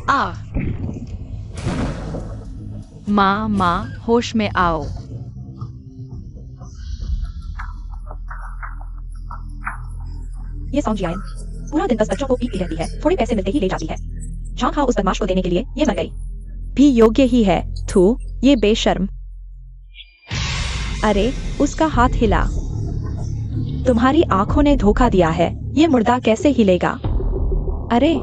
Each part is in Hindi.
आ। माँ माँ होश में आओ। ये सॉन्ग जियान पूरा दिन बस बच्चों को पीटती रहती है, थोड़े पैसे मिलते ही ले जाती है। झांग हाओ उस बदमाश को देने के लिए ये मर गई। भी योग्य ही है। थू, ये बेशर्म। अरे, उसका हाथ हिला। तुम्हारी आंखों ने धोखा दिया है, ये मुर्दा कैसे हिलेगा? अरे,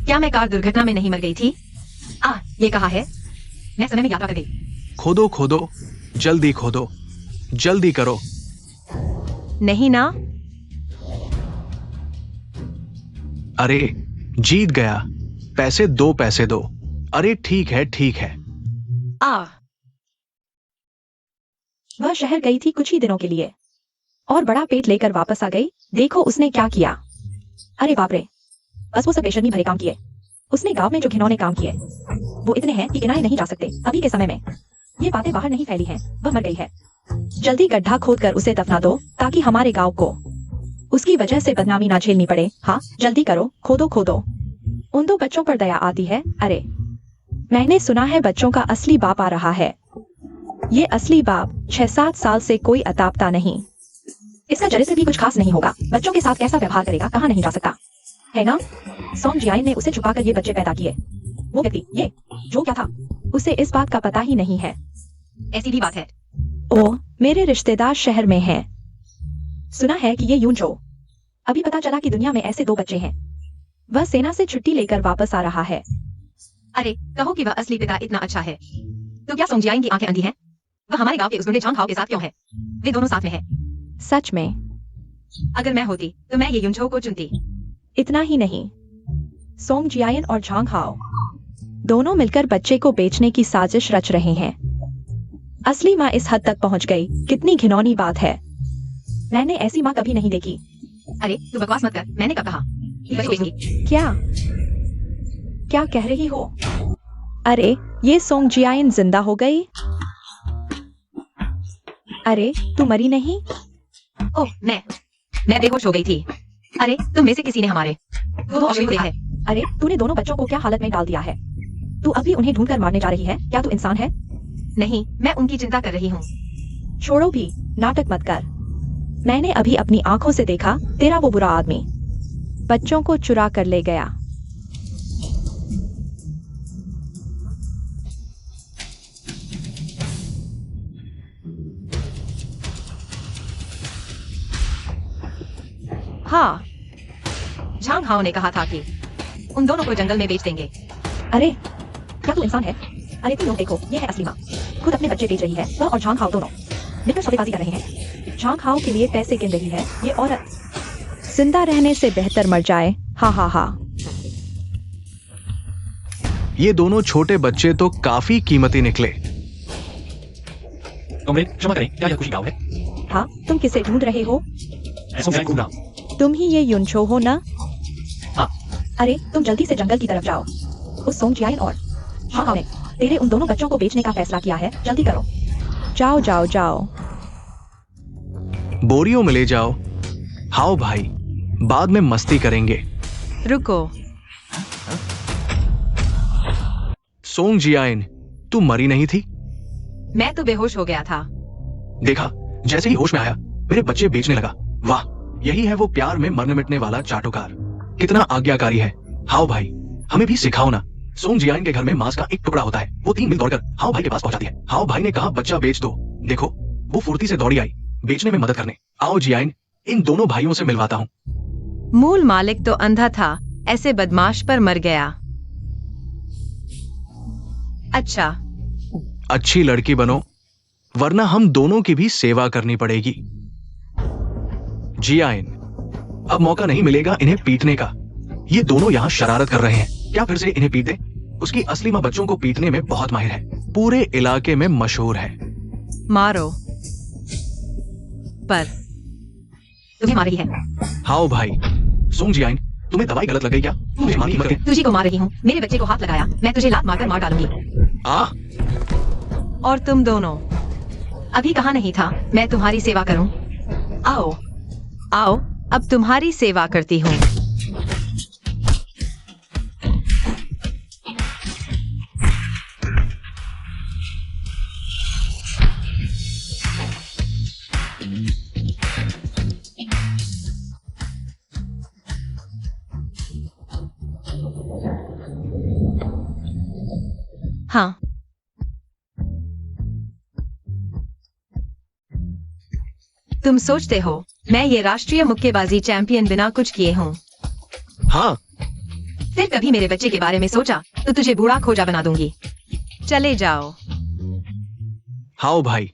क्या मैं कार दुर्घटना में नहीं मर गई थी? ये कहा है। मैं समय में यात्रा कर गई। खोदो खोदो, जल्दी खोदो, जल्दी करो। नहीं ना? अरे जीत गया, पैसे दो। अरे ठीक है ठीक है। वह शहर गई थी कुछ ही दिनों के लिए और बड़ा पेट लेकर वापस आ गई। देखो उसने क्या किया। अरे बाप रे, बस वो सब बेशर्मी भरे काम किए। उसने गांव में जो घिनौने काम किए वो इतने हैं कि गिनाए नहीं जा सकते। अभी के समय में ये बातें बाहर नहीं फैली हैं। वह मर गई है। जल्दी गड्ढा खोदकर उसे दफना दो ताकि हमारे गांव को उसकी वजह से बदनामी ना झेलनी पड़े। हाँ जल्दी करो, खोदो। उन दो बच्चों पर दया आती है। अरे, मैंने सुना है बच्चों का असली बाप आ रहा है। ये असली बाप 6-7 साल से कोई अतापता नहीं। इसका जरे से भी कुछ खास नहीं होगा। बच्चों के साथ कैसा व्यवहार करेगा कहाँ नहीं जा सकता है ना? सॉन्ग जियान ने उसे छुपाकर ये बच्चे पैदा किए। वो व्यक्ति ये जो क्या था उसे इस बात का पता ही नहीं है। ऐसी भी बात है। ओ, मेरे रिश्तेदार शहर में हैं। सुना है कि ये यूनचो। अभी पता चला कि दुनिया में ऐसे 2 बच्चे हैं। वह सेना से छुट्टी लेकर वापस आ रहा है। अरे कहो कि वह असली पिता इतना अच्छा है तो क्या सॉन्ग जियान की आंखें अंधी हैं? वह हमारे गांव के उस बुढ़े झांग हाओ के साथ क्यों है? वे दोनों साथ में हैं। सच में? अगर मैं होती तो मैं ये यूनचो को चुनती। इतना ही नहीं, सॉन्ग जियान और झांग हाओ दोनों मिलकर बच्चे को बेचने की साजिश रच रहे हैं। असली माँ इस हद तक पहुँच गई। कितनी घिनौनी बात है। मैंने ऐसी माँ कभी नहीं देखी। अरे तू बकवास मत कर। मैंने कब कहा कि बच्चे बेचूंगी? क्या कह रही हो? अरे, ये सॉन्ग जियान जिंदा हो गई। अरे, तू मरी नहीं? ओह, मैं बेहोश हो गई थी। अरे तुम में से किसी ने हमारे दो अश्लील को देखा है। अरे तूने दोनों बच्चों को क्या हालत में डाल दिया है? तू अभी उन्हें ढूंढकर मारने जा रही है? क्या तू इंसान है? नहीं, मैं उनकी चिंता कर रही हूँ। छोड़ो भी, नाटक मत कर। मैंने अभी अपनी आंखों से देखा तेरा वो बुरा आदमी बच्चों को चुरा कर ले गया। हाँ, झांग हाओ ने कहा था कि उन दोनों को जंगल में बेच देंगे। अरे क्या तू इंसान है? अरे तुम लोग देखो, ये है असली माँ। खुद अपने बच्चे बेच रही है। वह और झांग हाओ दोनों मिलकर सौदेबाजी कर रहे हैं। झांग हाओ के लिए पैसे गिन रही है। ये औरत जिंदा रहने से बेहतर मर जाए। हा। ये दोनों छोटे बच्चे तो काफी कीमती निकले। क्षमा करें, क्या यह खुशी गाँव है? हाँ, तुम किसे ढूंढ रहे हो? तुम ही ये यूनचो हो ना? हाँ। अरे तुम जल्दी से जंगल की तरफ जाओ। उस सॉन्ग जियान और झांग हाओ ने तेरे उन दोनों बच्चों को बेचने का फैसला किया है। जल्दी करो। जाओ। बोरियों में ले जाओ। हाओ भाई, बाद में मस्ती करेंगे। रुको। सॉन्ग जियान, तू मरी नहीं थी? मैं तो बेहोश हो गया था। देखा, जैसे ही होश में आया मेरे बच्चे बेचने लगा। वाह, यही है वो प्यार में मरने मिटने वाला चाटुकार। कितना आज्ञाकारी है। हाओ भाई, हमें भी सिखाओ ना। सॉन्ग जियान के घर में मांस का एक टुकड़ा होता है। वो 3 मील दौड़कर हाओ भाई के पास पहुंचाती है। हाओ भाई ने कहा बच्चा बेच दो। देखो, वो फुर्ती से दौड़ी आई बेचने में मदद करने। आओ जियान, इन दोनों भाइयों से मिलवाता हूँ। मूल मालिक तो अंधा था, ऐसे बदमाश पर मर गया। अच्छा, अच्छी लड़की बनो, वरना हम दोनों की भी सेवा करनी पड़ेगी। जियान, अब मौका नहीं मिलेगा इन्हें पीटने का। ये दोनों यहाँ शरारत कर रहे हैं। क्या फिर से इन्हें पीट दे? उसकी असली माँ बच्चों को पीटने में बहुत माहिर है। पूरे इलाके में मशहूर है। मारो पर तुम्हें मार रही है। हाओ भाई, सॉन्ग जियान, तुम्हें दवाई गलत लग गई क्या? मुझे मार की तुझी को मार रही हूँ। मेरे बच्चे को हाथ लगाया, मैं तुझे लात मारकर मार डालूंगी। और तुम दोनों अभी कहाँ नहीं था मैं तुम्हारी सेवा करूं। आओ। अब तुम्हारी सेवा करती हूँ। हाँ, तुम सोचते हो मैं ये राष्ट्रीय मुक्केबाजी चैंपियन बिना कुछ किए हूँ? हाँ, फिर कभी मेरे बच्चे के बारे में सोचा तो तुझे बूढ़ा खोजा बना दूंगी। चले जाओ। हाओ भाई,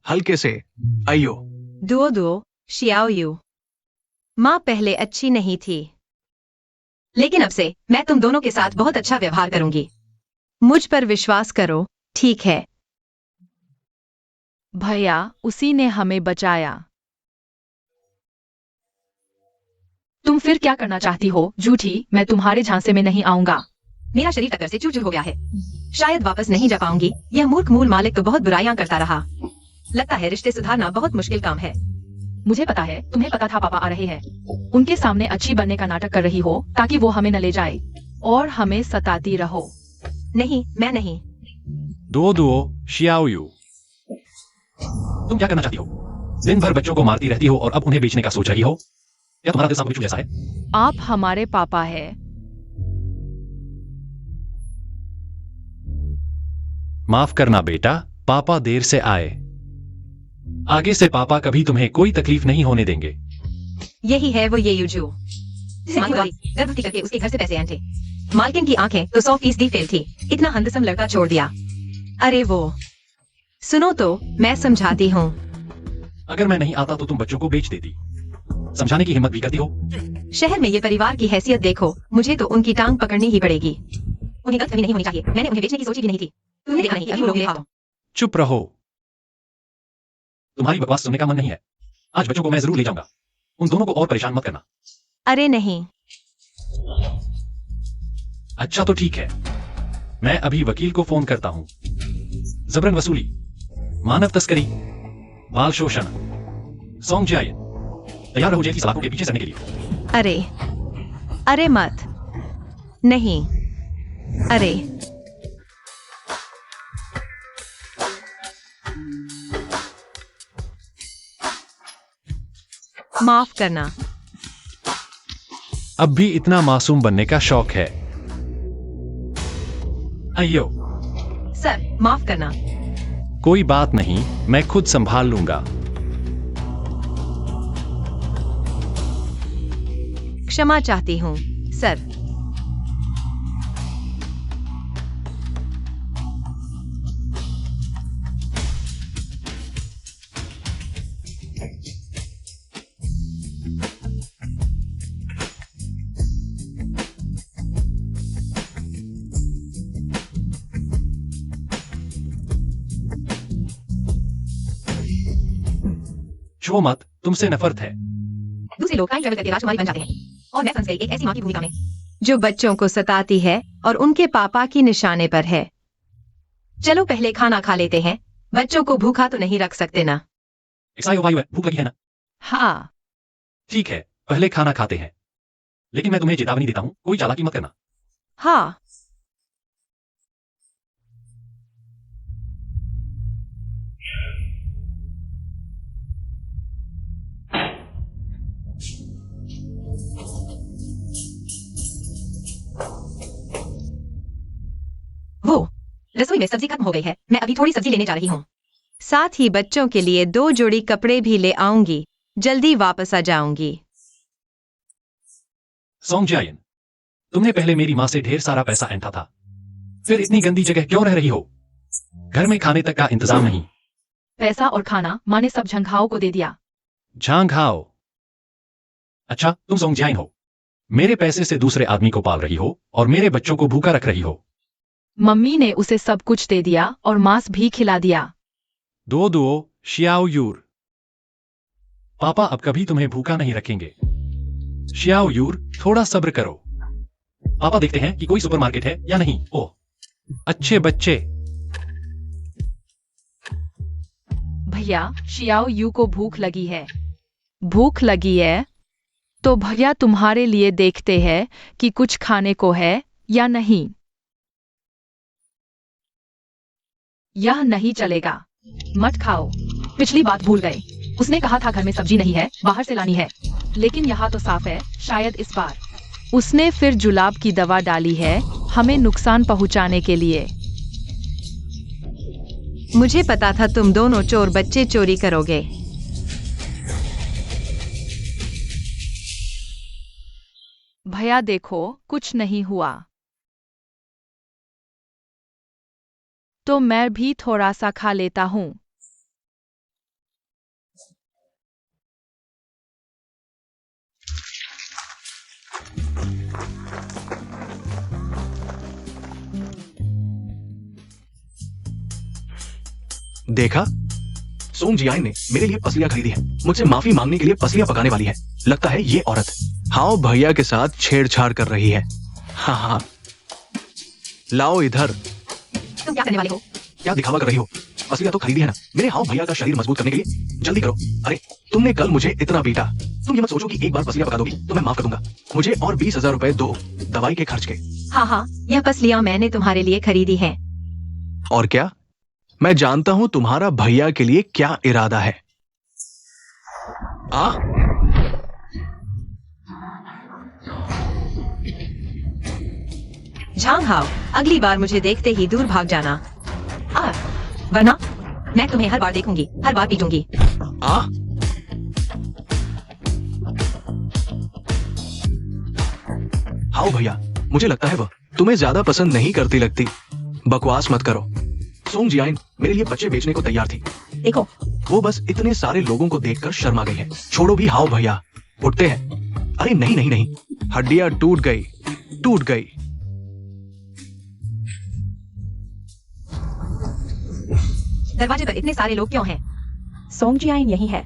हल्के से आइयो। दुओ दुओ शियाओ यू। माँ पहले अच्छी नहीं थी, लेकिन अब से मैं तुम दोनों के साथ बहुत अच्छा व्यवहार करूंगी। मुझ पर विश्वास करो, ठीक है? भैया, उसी ने हमें बचाया। तुम फिर क्या करना चाहती हो झूठी? मैं तुम्हारे झांसे में नहीं आऊंगा। मेरा शरीर टक्कर से चूर चूर हो गया है, शायद वापस नहीं जा पाऊंगी। यह मूर्ख मूल मालिक तो बहुत बुराइयां करता रहा। लगता है रिश्ते सुधारना बहुत मुश्किल काम है। मुझे पता है, तुम्हें पता था पापा आ रहे हैं। उनके सामने अच्छी बनने का नाटक कर रही हो ताकि वो हमें न ले जाए और हमें सताती रहो। नहीं, मैं नहीं। दुओ दुओ शियाओ यू। तुम क्या करना चाहती हो? दिन भर बच्चों को मारती रहती हो और अब उन्हें बेचने का सोच रही हो? क्या तुम्हारा दिल सांप जैसा है? आप हमारे पापा है। माफ करना बेटा, पापा देर से आए। आगे से पापा कभी तुम्हें कोई तकलीफ नहीं होने देंगे। यही है वो ये यूजू। गर्भवती करके उसके घर से पैसे आए। मालकिन की आंखें तो 100% फेल थी। इतना हंदसम लड़का छोड़ दिया। अरे वो सुनो तो, मैं समझाती हूँ। अगर मैं नहीं आता तो तुम बच्चों को बेच देती। समझाने की हिम्मत भी करती हो? शहर में ये परिवार की हैसियत देखो, मुझे तो उनकी टांग पकड़नी ही पड़ेगी। उन्हें गलतफहमी नहीं होनी चाहिए। मैंने उन्हें बेचने की सोची भी नहीं थी। तुमने देखा नहीं कि अभी वो लोग ले आओ। चुप रहो। तुम्हारी बकवास सुनने का मन नहीं है। आज बच्चों को मैं जरूर ले जाऊंगा। उन दोनों को और परेशान मत करना। अरे नहीं। अच्छा तो ठीक है, मैं अभी वकील को फोन करता हूँ। जबरन वसूली, मानव तस्करी, बाल शोषण, सॉन्ग जाए। तैयार रहो जेल की सलाखों के पीछे सड़ने के लिए। अरे अरे मत। नहीं, अरे माफ करना। अब भी इतना मासूम बनने का शौक है? अयो, सर माफ करना। कोई बात नहीं, मैं खुद संभाल लूंगा। क्षमा चाहती हूँ, सर। छो मत, तुमसे नफरत है। दूसरे लोग टाइम ट्रैवल करके राजकुमारी बन जाते हैं और मैं फंस गई एक ऐसी माँ की भूमिका में जो बच्चों को सताती है और उनके पापा की निशाने पर है। चलो पहले खाना खा लेते हैं। बच्चों को भूखा तो नहीं रख सकते ना। एक्सायो वायु है, भूख लगी है ना? हाँ, ठीक है, पहले खाना खाते हैं। लेकिन मैं तुम्हें चेतावनी देता हूँ, कोई चालाकी मत करना। हाँ। वो रसोई में सब्जी खत्म हो गई है। मैं अभी थोड़ी सब्जी लेने जा रही हूँ। साथ ही बच्चों के लिए 2 जोड़ी कपड़े भी ले आऊंगी। जल्दी वापस आ जाऊंगी। सॉन्ग जायन, तुमने पहले मेरी माँ से ढेर सारा पैसा ऐंठा था, फिर इतनी गंदी जगह क्यों रह रही हो? घर में खाने तक का इंतजाम नहीं। पैसा और खाना माँ ने सब झंघाओं को दे दिया। झांघाओ? अच्छा, तुम सॉन्ग जायन हो। मेरे पैसे से दूसरे आदमी को पाल रही हो और मेरे बच्चों को भूखा रख रही हो। मम्मी ने उसे सब कुछ दे दिया और मांस भी खिला दिया। दो दुओ शियाओ यूर। पापा अब कभी तुम्हें भूखा नहीं रखेंगे। शियाओ यूर, थोड़ा सब्र करो। पापा देखते हैं कि कोई सुपरमार्केट है या नहीं। ओह, अच्छे बच्चे। भैया, शियाओ यू को भूख लगी है। भूख लगी है तो भैया तुम्हारे लिए देखते हैं कि कुछ खाने को है या नहीं। यह नहीं चलेगा, मत खाओ। पिछली बात भूल गए, उसने कहा था घर में सब्जी नहीं है, बाहर से लानी है, लेकिन यहाँ तो साफ है, शायद इस बार उसने फिर जुलाब की दवा डाली है हमें नुकसान पहुंचाने के लिए। मुझे पता था तुम दोनों चोर बच्चे चोरी करोगे। भैया देखो, कुछ नहीं हुआ। तो मैं भी थोड़ा सा खा लेता हूँ। देखा, सोंग जियान ने मेरे लिए पसलियां खरीदी है, मुझसे माफी मांगने के लिए पसलियां पकाने वाली है। लगता है ये औरत हाओ भैया के साथ छेड़छाड़ कर रही है। हाँ हाँ, लाओ इधर। तुम क्या करने वाले हो? क्या दिखावा कर रही हो? पसलियां तो खरीदी है ना, मेरे हाओ भैया का शरीर मजबूत करने के लिए। जल्दी करो। अरे तुमने कल मुझे इतना पीटा, तुम ये मत सोचो कि एक बार पसलियां पका दोगी तो मैं माफ कर दूंगा। मुझे और 20,000 रुपए दो, दवाई के खर्च के। हाँ हाँ, यह पसलियां मैंने तुम्हारे लिए खरीदी हैं। और क्या? मैं जानता हूं तुम्हारा भैया के लिए क्या इरादा है। आ? झांग हाओ, अगली बार मुझे देखते ही दूर भाग जाना। वरना मैं तुम्हें हर बार देखूंगी, हर बार पीटूंगी। आ? हाओ भैया, मुझे लगता है वह तुम्हें ज्यादा पसंद नहीं करती लगती। बकवास मत करो। सोंग जियान मेरे लिए बच्चे बेचने को तैयार थी। देखो, वो बस इतने सारे लोगों को देखकर शर्मा गई है। छोड़ो भी हाओ भैया, उठते हैं। अरे नहीं नहीं नहीं, हड्डियां टूट गई, टूट गई। दरवाजे पर इतने सारे लोग क्यों हैं? सोंग जियान यही है।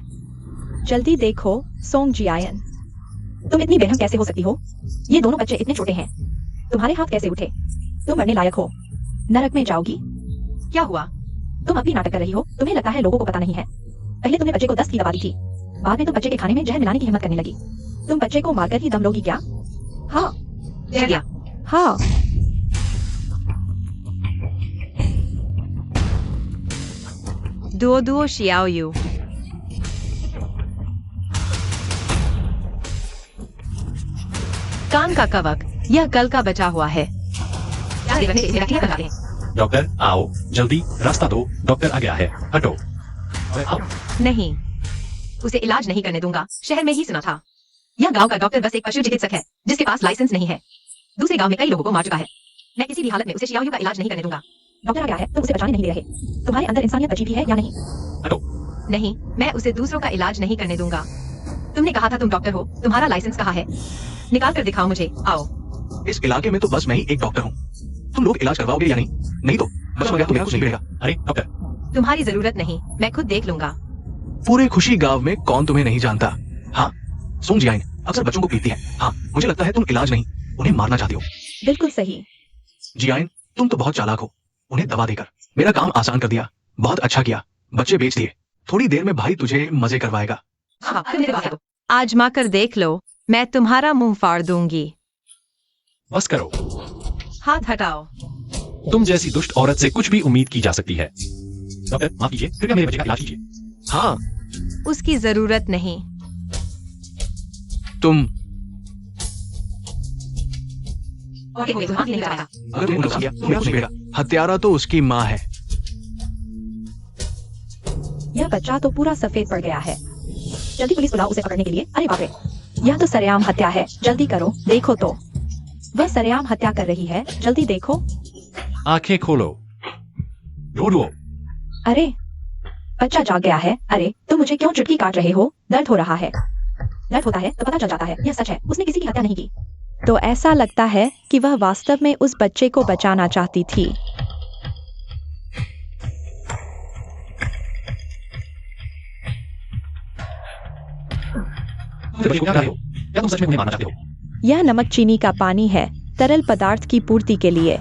जल्दी देखो सोंग जियान, तुम इतनी बेरहम कैसे हो सकती हो? ये दोनों बच्चे इतने छोटे हैं, तुम्हारे हाथ कैसे उठे? तुम मरने लायक हो, नरक में जाओगी। क्या हुआ? तुम अभी नाटक कर रही हो, तुम्हें लगता है लोगों को पता नहीं है। पहले तुमने बच्चे को दस्त की दवा दी थी, बाद में तुम बच्चे के खाने में जहर मिलाने की हिम्मत करने लगी। तुम बच्चे को मारकर ही दम लोगी क्या? हाँ जय दिया। हाँ। दुओ दुओ शियाओ यू। कान का कवक, यह कल का बचा हुआ है। क्या देवर ने इसे रखिए कर डाले हैं? डॉक्टर आओ, जल्दी रास्ता दो, डॉक्टर आ गया है, हटो। अरे आओ। नहीं, उसे इलाज नहीं करने दूंगा। शहर में ही सुना था, यह गांव का डॉक्टर बस एक पशु चिकित्सक है जिसके पास लाइसेंस नहीं है। दूसरे गांव में कई लोगों को मार चुका है। मैं किसी भी हालत में उसे शियाओ का इलाज नहीं करने दूंगा। डॉक्टर आ गया है, तुम उसे बचाने नहीं दे रहे। तुम्हारे अंदर इंसानियत बची भी है या नहीं? हटो। नहीं, मैं उसे दूसरों का इलाज नहीं करने दूंगा। तुमने कहा था तुम डॉक्टर हो, तुम्हारा लाइसेंस कहाँ है? निकाल कर दिखाओ मुझे, आओ। इस इलाके में तो बस मैं ही एक डॉक्टर हूँ। तुम लोग इलाज करवाओगे या नहीं? नहीं तो बच गया तो मेरा कुछ नहीं मिलेगा। अरे डॉक्टर, तुम्हारी जरूरत नहीं, मैं खुद देख लूंगा। पूरे खुशी गांव में कौन तुम्हें नहीं जानता? हाँ, सोंग जियान अक्सर बच्चों को पीटती है। हाँ, मुझे लगता है तुम इलाज नहीं, उन्हें मारना चाहती हो। बिल्कुल सही। जियान, तुम तो बहुत चालाक हो। उन्हें दवा देकर मेरा काम आसान कर दिया। बहुत अच्छा किया, बच्चे बेच दिए। थोड़ी देर में भाई तुझे मजे करवाएगा। हाँ, मेरे बात है। आजमा कर देख लो, मैं तुम्हारा मुंह फाड़ दूंगी। बस करो। हाथ हटाओ। तुम जैसी दुष्ट औरत से कुछ भी उम्मीद की जा सकती है। डॉक्टर माफ कीजिए, कृपया मेरे बच्चे का इलाज कीजिए। हाँ, उसकी जरूरत नहीं। तुम और एक हाथ नहीं लगाया। अगर तुमने नुकसान किया तो मेरा कुछ नहीं मिलेगा। हत्यारा तो उसकी माँ है। यह बच्चा तो पूरा सफेद पड़ गया है। जल्दी पुलिस बुलाओ उसे पकड़ने के लिए। अरे बाप रे, यह तो सरेआम हत्या है। जल्दी करो, देखो तो वह सरेआम हत्या कर रही है। जल्दी देखो। आंखें खोलो, ढूंढो। अरे बच्चा जाग गया है। अरे तुम मुझे क्यों चुटकी काट रहे हो? दर्द हो रहा है। दर्द होता है तो पता चल जाता है। यह सच है, उसने किसी की हत्या नहीं की। तो ऐसा लगता है कि वह वास्तव में उस बच्चे को बचाना चाहती थी। बच्चे को क्या कर रहे हो? क्या तुम सच में उन्हें मारना चाहते हो? यह नमक चीनी का पानी है, तरल पदार्थ की पूर्ति के लिए।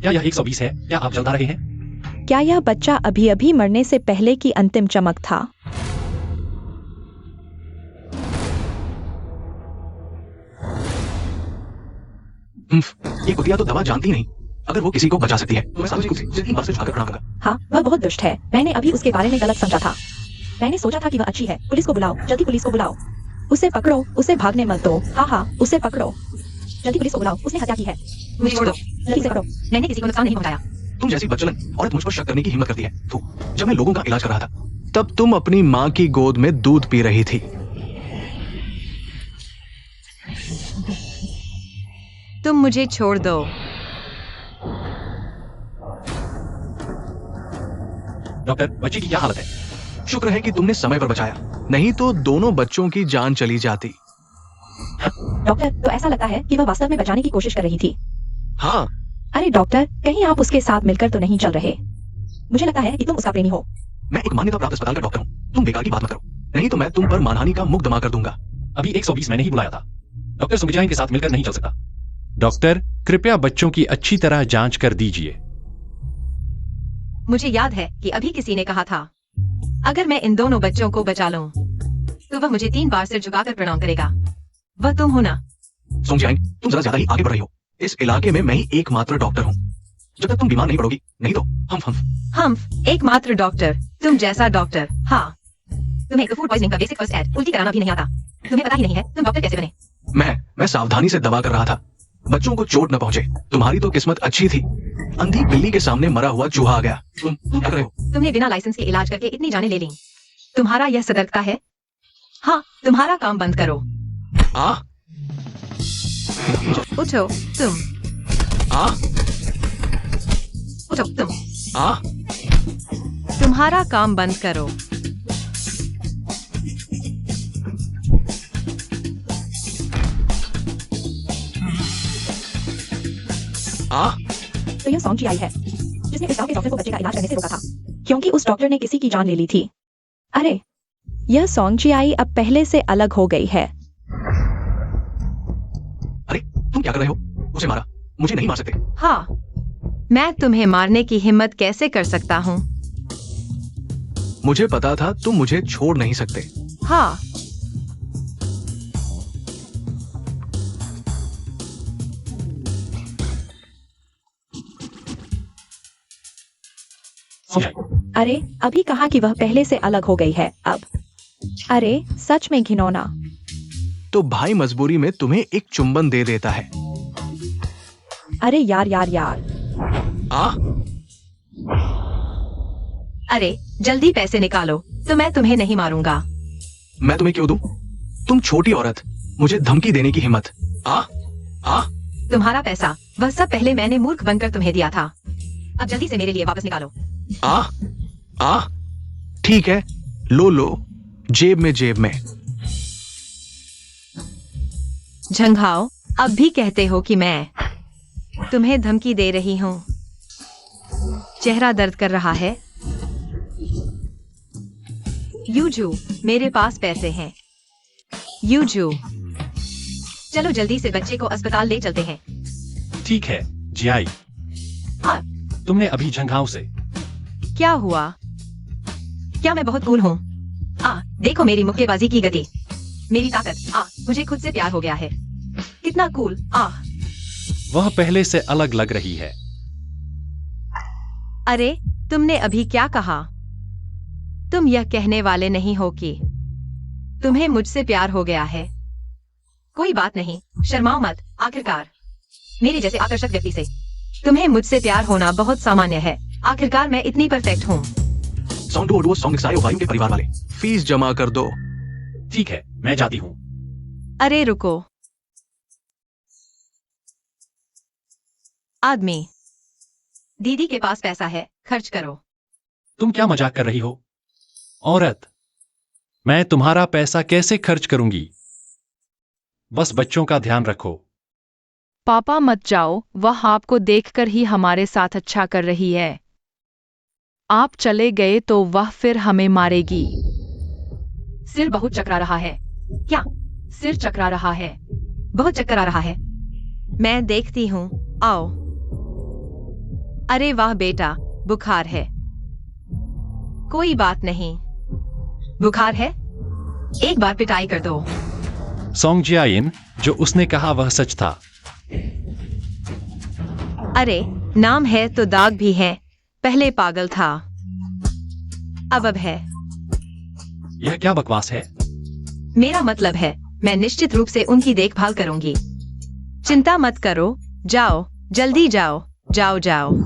क्या यह 120 है? क्या आप जलता रहे हैं? क्या यह बच्चा अभी अभी मरने से पहले की अंतिम चमक था? ये कुतिया तो दवा जानती नहीं। अगर वो किसी को बचा सकती है तो मैं साहब जी को 3 बार से झुकाकर प्रणाम करूंगा। हाँ, वह बहुत दुष्ट है। मैंने अभी उसके बारे में गलत समझा था। मैंने सोचा था कि वह अच्छी है। पुलिस को बुलाओ, जल्दी पुलिस को बुलाओ। उसे पकड़ो, उसे भागने मत दो। हाँ, उसे पकड़ो, जल्दी पुलिस को बुलाओ। उसने हत्या की है। मुझे छोड़ दो। जल्दी से पकड़ो। मैंने किसी को नुकसान नहीं पहुंचाया। तुम जैसी बच्चलन औरत मुझ पर शक करने की हिम्मत करती है। तो जब मैं लोगों का इलाज कर रहा था तब तुम अपनी माँ की गोद में दूध पी रही थी। तुम मुझे छोड़ दो। डॉक्टर, बच्चे की क्या हालत है? शुक्र है कि तुमने समय पर बचाया, नहीं तो दोनों बच्चों की जान चली जाती। डॉक्टर, तो ऐसा लगता है कि वह वास्तव में बचाने की कोशिश कर रही थी। हाँ, अरे डॉक्टर, कहीं आप उसके साथ मिलकर तो नहीं चल रहे? मुझे लगता है कि तुम उसका प्रेमी हो। मैं एक मान्यता प्राप्त अस्पताल का डॉक्टर हूँ। तुम बेकार की बात मत करो, नहीं तो मैं तुम पर मानहानि का मुकदमा कर दूंगा। अभी 120 मैंने ही बुलाया था। डॉक्टर सुंगजियाइन के साथ मिलकर नहीं चल सकता। डॉक्टर, कृपया बच्चों की अच्छी तरह जांच कर दीजिए। मुझे याद है कि अभी किसी ने कहा था, अगर मैं इन दोनों बच्चों को बचा लूं, तो वह मुझे 3 बार सिर झुकाकर प्रणाम करेगा। वह तुम हो ना? सोंगजियाइन, तुम जरा ज्यादा ही आगे बढ़ रही हो। इस इलाके में मैं ही एकमात्र डॉक्टर हूँ। जब तक तुम बीमार नहीं पड़ोगी, नहीं तो हम एकमात्र डॉक्टर, तुम जैसा डॉक्टर। हाँ, तुम्हें फूड पॉइजनिंग का बेसिक फर्स्ट एड उल्टी कराना भी नहीं आता। तुम्हें पता ही नहीं है तुम डॉक्टर कैसे बने। मैं सावधानी से दवा कर रहा था, बच्चों को चोट न पहुंचे। तुम्हारी तो किस्मत अच्छी थी, अंधी बिल्ली के सामने मरा हुआ चूहा आ गया। तुम क्या कर रहे हो? तुमने बिना लाइसेंस के इलाज करके इतनी जानें ले ली। तुम्हारा यह सतर्कता है? हाँ, तुम्हारा काम बंद करो। आ उठो तुम। आ उठो तुम। आ तुम्हारा काम बंद करो। आ तो यह सॉन्ग जी आई है, जिसने इस गांव के डॉक्टर को बच्चे का इलाज करने से रोका था, क्योंकि उस डॉक्टर ने किसी की जान ले ली थी। अरे, यह सॉन्ग जी आई अब पहले से अलग हो गई है। अरे तुम क्या कर रहे हो? उसे मारा, मुझे नहीं मार सकते। हाँ, मैं तुम्हें मारने की हिम्मत कैसे कर सकता हूँ? मुझे पता था तुम मुझे छोड़ नहीं सकते। हाँ, सुंगजियाइन, अरे, अभी कहा कि वह पहले से अलग हो गई है अब। अरे, सच में घिनौना। तो भाई मजबूरी में तुम्हें एक चुंबन दे देता है। अरे यार। आ अरे जल्दी पैसे निकालो, तो मैं तुम्हें नहीं मारूंगा। मैं तुम्हें क्यों दूं? तुम छोटी औरत, मुझे धमकी देने की हिम्मत। आ आ तुम्हारा पैसा, वह सब पहले मैंने मूर्ख बनकर तुम्हें दिया था। अब जल्दी से मेरे लिए वापस निकालो। आ ठीक है, लो जेब में। झंघाओ, अब भी कहते हो कि मैं तुम्हें धमकी दे रही हूँ। चेहरा दर्द कर रहा है। यूजू, मेरे पास पैसे हैं। यूजू, चलो जल्दी से बच्चे को अस्पताल ले चलते हैं। ठीक है जियाई। हाँ। तुमने अभी झंघाओं से क्या हुआ? क्या मैं बहुत कूल हूँ? देखो मेरी मुक्केबाजी की गति, मेरी ताकत। मुझे खुद से प्यार हो गया है। कितना कूल। वह पहले से अलग लग रही है। अरे, तुमने अभी क्या कहा? तुम यह कहने वाले नहीं हो कि तुम्हें मुझसे प्यार हो गया है? कोई बात नहीं, शर्माओ मत। आखिरकार मेरे जैसे आकर्षक व्यक्ति से तुम्हें मुझसे प्यार होना बहुत सामान्य है। आखिरकार मैं इतनी परफेक्ट हूँ। सॉन्ग सारे वायु के परिवार वाले, फीस जमा कर दो। ठीक है, मैं जाती हूँ। अरे रुको। आदमी, दीदी के पास पैसा है, खर्च करो। तुम क्या मजाक कर रही हो? औरत, मैं तुम्हारा पैसा कैसे खर्च करूंगी? बस बच्चों का ध्यान रखो। पापा मत जाओ, वह आपको देखकर ही हमारे साथ अच्छा कर रही है। आप चले गए तो वह फिर हमें मारेगी। सिर बहुत चकरा रहा है। क्या? सिर चकरा रहा है। बहुत चक्कर आ रहा है। मैं देखती हूँ, आओ। अरे वाह बेटा, बुखार है। कोई बात नहीं, बुखार है, एक बार पिटाई कर दो। सॉन्गजियाइन, जो उसने कहा वह सच था। अरे, नाम है तो दाग भी है। पहले पागल था, अब है। यह क्या बकवास है? मेरा मतलब है, मैं निश्चित रूप से उनकी देखभाल करूंगी। चिंता मत करो, जाओ, जल्दी जाओ, जाओ जाओ।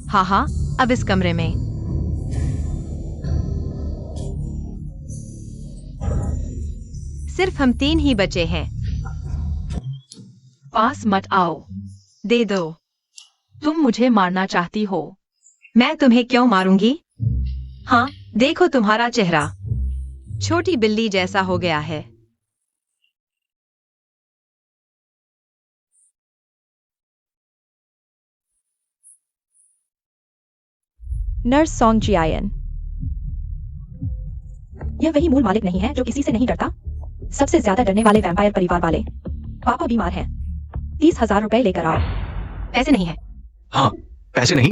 हाँ हाँ, अब इस कमरे में। सिर्फ हम 3 ही बचे हैं। पास मत आओ। दे दो। तुम मुझे मारना चाहती हो। मैं तुम्हें क्यों मारूंगी? हाँ, देखो तुम्हारा चेहरा छोटी बिल्ली जैसा हो गया है। नर्स सोंग जियान। यह वही मूल मालिक नहीं है जो किसी से नहीं डरता। सबसे ज्यादा डरने वाले वैम्पायर परिवार वाले। पापा बीमार हैं। 30,000 रुपए लेकर आओ। पैसे नहीं है। हाँ, पैसे नहीं?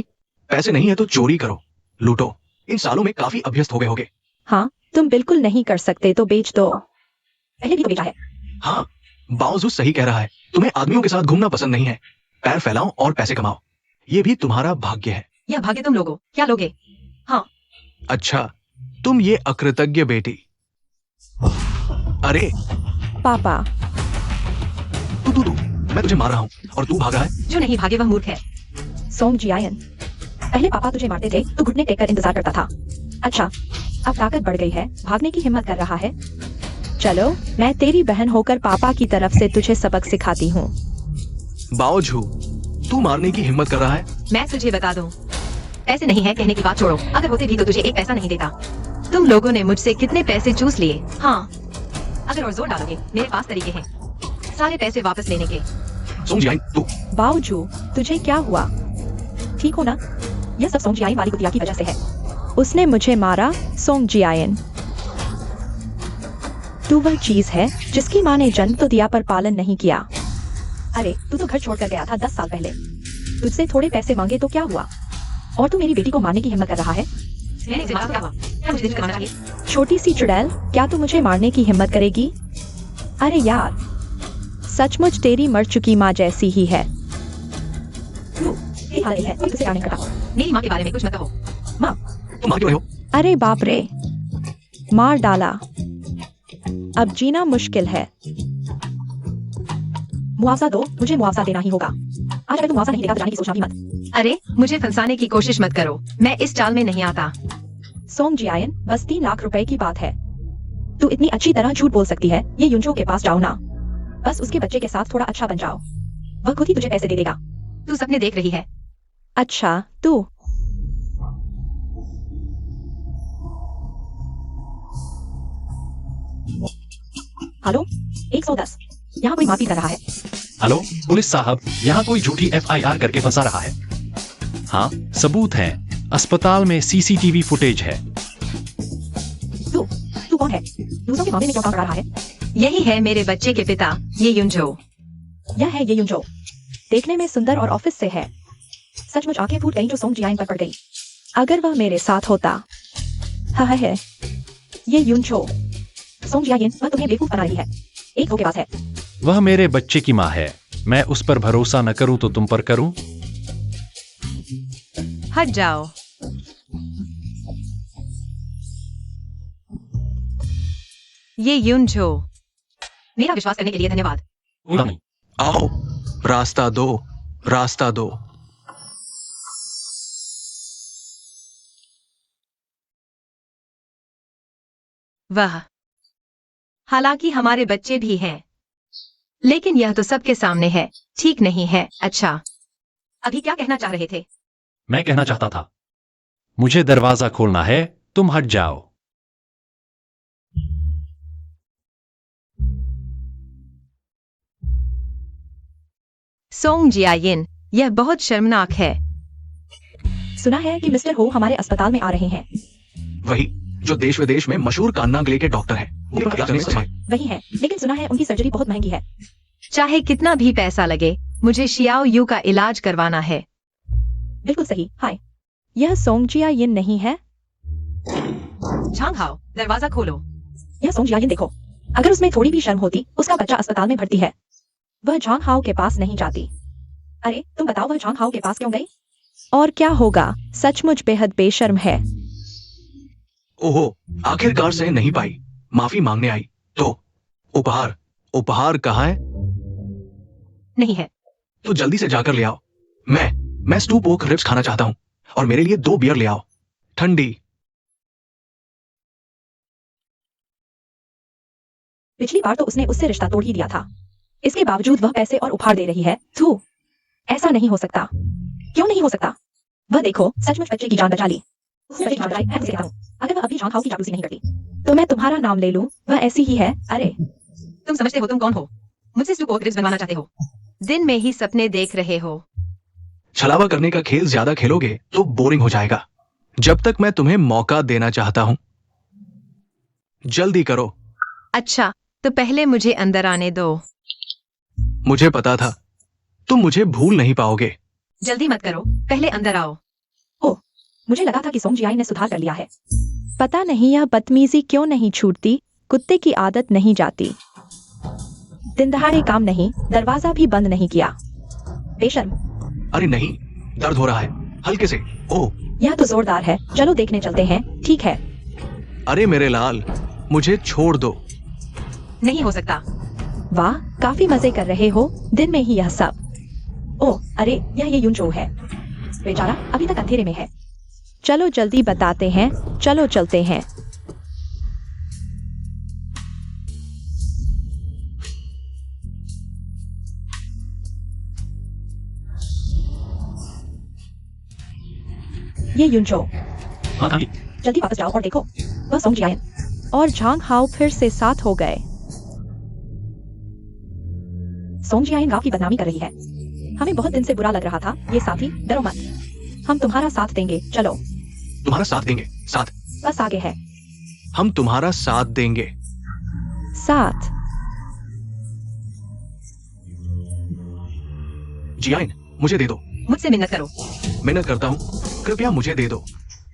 पैसे नहीं है तो चोरी करो, लूटो। इन सालों में काफी अभ्यस्त हो गए होगे। हाँ, तुम बिल्कुल नहीं कर सकते तो बेच दो। पहले भी तो बेचा है। हाँ, बावजूद सही कह रहा है। तुम्हें आदमियों के साथ घूमना पसंद नहीं है। पैर फैलाओ और पैसे कमाओ। ये भी तुम्हारा भाग्य है। यह भाग्य तुम लोगो, क्या लोगे? अच्छा, तुम ये अकृतज्ञ बेटी। अरे पापा, तू मैं तुझे मार रहा हूँ और तू भागा है। जो नहीं भागे वह मूर्ख है। सोंग जियान, पहले पापा तुझे मारते थे तो घुटने टेक कर इंतजार करता था। अच्छा, अब ताकत बढ़ गई है, भागने की हिम्मत कर रहा है। चलो, मैं तेरी बहन होकर पापा की तरफ से तुझे सबक सिखाती हूँ। बाओझू, तू मारने की हिम्मत कर रहा है? मैं तुझे बता दूं, पैसे नहीं है कहने की बात छोड़ो, अगर होते भी तो तुझे एक पैसा नहीं देता। तुम लोगों ने मुझसे कितने पैसे चूस लिए। हाँ, अगर और जोर डालोगे, मेरे पास तरीके हैं सारे पैसे वापस लेने के। सोंग जियान, तू बाओजू, तुझे क्या हुआ? ठीक हो ना? यह सब सोंग जियान वाली कुतिया की वजह से है। उसने मुझे मारा। सोंग जियान, तू वह चीज है जिसकी माँ ने जन्म तो दिया पर पालन नहीं किया। अरे, तू तो घर छोड़कर गया था 10 साल पहले। तुझसे थोड़े पैसे मांगे तो क्या हुआ? और तू मेरी बेटी को मारने की हिम्मत कर रहा है? मैंने इसे मारा तो क्या हुआ? क्या मुझे दिल करना चाहिए? छोटी सी चुड़ैल, क्या तू मुझे मारने की हिम्मत करेगी? अरे यार, सचमुच तेरी मर चुकी माँ जैसी ही है। ये हाल ही है, तुझसे क्या नहीं करता। मेरी माँ के बारे में कुछ मत कहो। माँ, तुम मार क्यों रहे हो? अरे बाप रे, मार डाला। अब जीना मुश्किल है। मुआवजा दो, मुझे मुआवजा देना ही होगा। आज अगर तुम मुआवजा नहीं देगा तो जाने की सोचना भी मत। अरे, मुझे फंसाने की कोशिश मत करो, मैं इस चाल में नहीं आता। सोंग जियान, बस 3 लाख रुपए की बात है। तू इतनी अच्छी तरह झूठ बोल सकती है। ये युनचो के पास जाओ ना, बस उसके बच्चे के साथ थोड़ा अच्छा बन जाओ। वह खुद ही तुझे पैसे दे देगा। तू सपने देख रही है। अच्छा, तू हेलो, 110। यहाँ कोई माफी कर रहा है। हेलो पुलिस साहब, यहाँ कोई झूठी FIR करके फंसा रहा है। हाँ, सबूत है। अस्पताल में CCTV फुटेज है। तू कौन है? दूसरों के मामले में क्यों काम करा रहा है? यही है मेरे बच्चे के पिता, ये युनजो। यह है ये युनजो। देखने में सुंदर और ऑफिस से है। सचमुच आंखें फूट गईं जो सोंग जियान पर पड़ गई। अगर वह मेरे साथ होता। हाँ है, ये युनचो। सोंग जियान, वह तुम्हें बेवकूफ बना रही है। एक धोखेबाज है। वह मेरे बच्चे की माँ है। मैं उस पर भरोसा न करूं तो तुम पर करूं? हट जाओ। ये युनजो। मेरा विश्वास करने के लिए धन्यवाद। नहीं। आओ, रास्ता दो, रास्ता दो। वाह, हालांकि हमारे बच्चे भी हैं, लेकिन यह तो सबके सामने है, ठीक नहीं है। अच्छा, अभी क्या कहना चाह रहे थे? मैं कहना चाहता था, मुझे दरवाजा खोलना है, तुम हट जाओ। सोंग जियान, यह बहुत शर्मनाक है। सुना है कि मिस्टर हो हमारे अस्पताल में आ रहे हैं। वही जो देश विदेश में मशहूर कान्ना गले के डॉक्टर हैं। उनके पास जाने से वही है, लेकिन सुना है उनकी सर्जरी बहुत महंगी है। चाहे कितना भी पैसा लगे, मुझे शियाओ यू का इलाज करवाना है। बिल्कुल सही। हाय, यह सोंग जियान नहीं है? झांग हाओ, दरवाजा खोलो। यह सोंग जियान देखो। अगर उसमें थोड़ी भी शर्म होती, उसका बच्चा अस्पताल में भर्ती है। वह झांग हाओ के पास नहीं जाती। अरे तुम बताओ वह झांग हाओ के पास क्यों गई? और क्या होगा, सचमुच बेहद बेशर्म है। ओहो, आखिरकार से नहीं पाई, माफी मांगने आई। तो उपहार, उपहार कहाँ है? नहीं है। तो जल्दी से जाकर ले आओ। मैं स्टू पोक रिब्स खाना चाहता हूँ, और मेरे लिए 2 बियर ले आओ, ठंडी। पिछली बार तो उसने उससे रिश्ता तोड़ ही दिया था, इसके बावजूद वह पैसे और उपहार दे रही है। थू, ऐसा नहीं हो सकता। क्यों नहीं हो सकता? वह देखो, सचमुच बच्चे की जान बचा ली। उसने बच्चे की जान बचाई, मैं उसे कहता हूँ, अगर वह अभी झांग हाओ की चापलूसी नहीं करती तो मैं तुम्हारा नाम ले लूं। वह ऐसी ही है। अरे तुम समझते हो तुम कौन हो? मुझसे स्टू पोक रिब्स बनवाना चाहते हो? दिन में ही सपने देख रहे हो। छलावा करने का खेल ज्यादा खेलोगे तो बोरिंग हो जाएगा। जब तक मैं तुम्हें मौका देना चाहता हूं, जल्दी करो। अच्छा, तो पहले मुझे अंदर आने दो। मुझे पता था तुम मुझे भूल नहीं पाओगे। जल्दी मत करो, पहले अंदर आओ। ओह, मुझे लगा था कि सोंग जियाइन ने सुधार कर लिया है। पता नहीं यह बदतमीजी क्यों नहीं छूटती, कुत्ते की आदत नहीं जाती। दिन दहाड़े काम नहीं, दरवाजा भी बंद नहीं किया। बेशर्म। अरे नहीं, दर्द हो रहा है, हल्के से। ओह, यह तो जोरदार है। चलो देखने चलते हैं। ठीक है। अरे मेरे लाल, मुझे छोड़ दो। नहीं हो सकता। वाह, काफी मजे कर रहे हो, दिन में ही यह सब। ओह, अरे यह ये यून चो है। बेचारा अभी तक अंधेरे में है। चलो जल्दी बताते हैं, चलो चलते हैं। ये यून चो, हाँ हाँ, जल्दी वापस जाओ और देखो, वह सोंग जियाइन। और झांग हाओ फिर से साथ हो गए। सोंग जियाइन गांव की बदनामी कर रही है। हमें बहुत दिन से बुरा लग रहा था। ये साथी, डरो मत, हम तुम्हारा साथ देंगे। चलो, तुम्हारा साथ देंगे, साथ। बस आगे है। हम तुम्हारा साथ देंगे। साथ। जियाइन, मुझे दे दो। मुझसे मिन्नत करो। मेहनत करता हूँ, कृपया मुझे दे दो।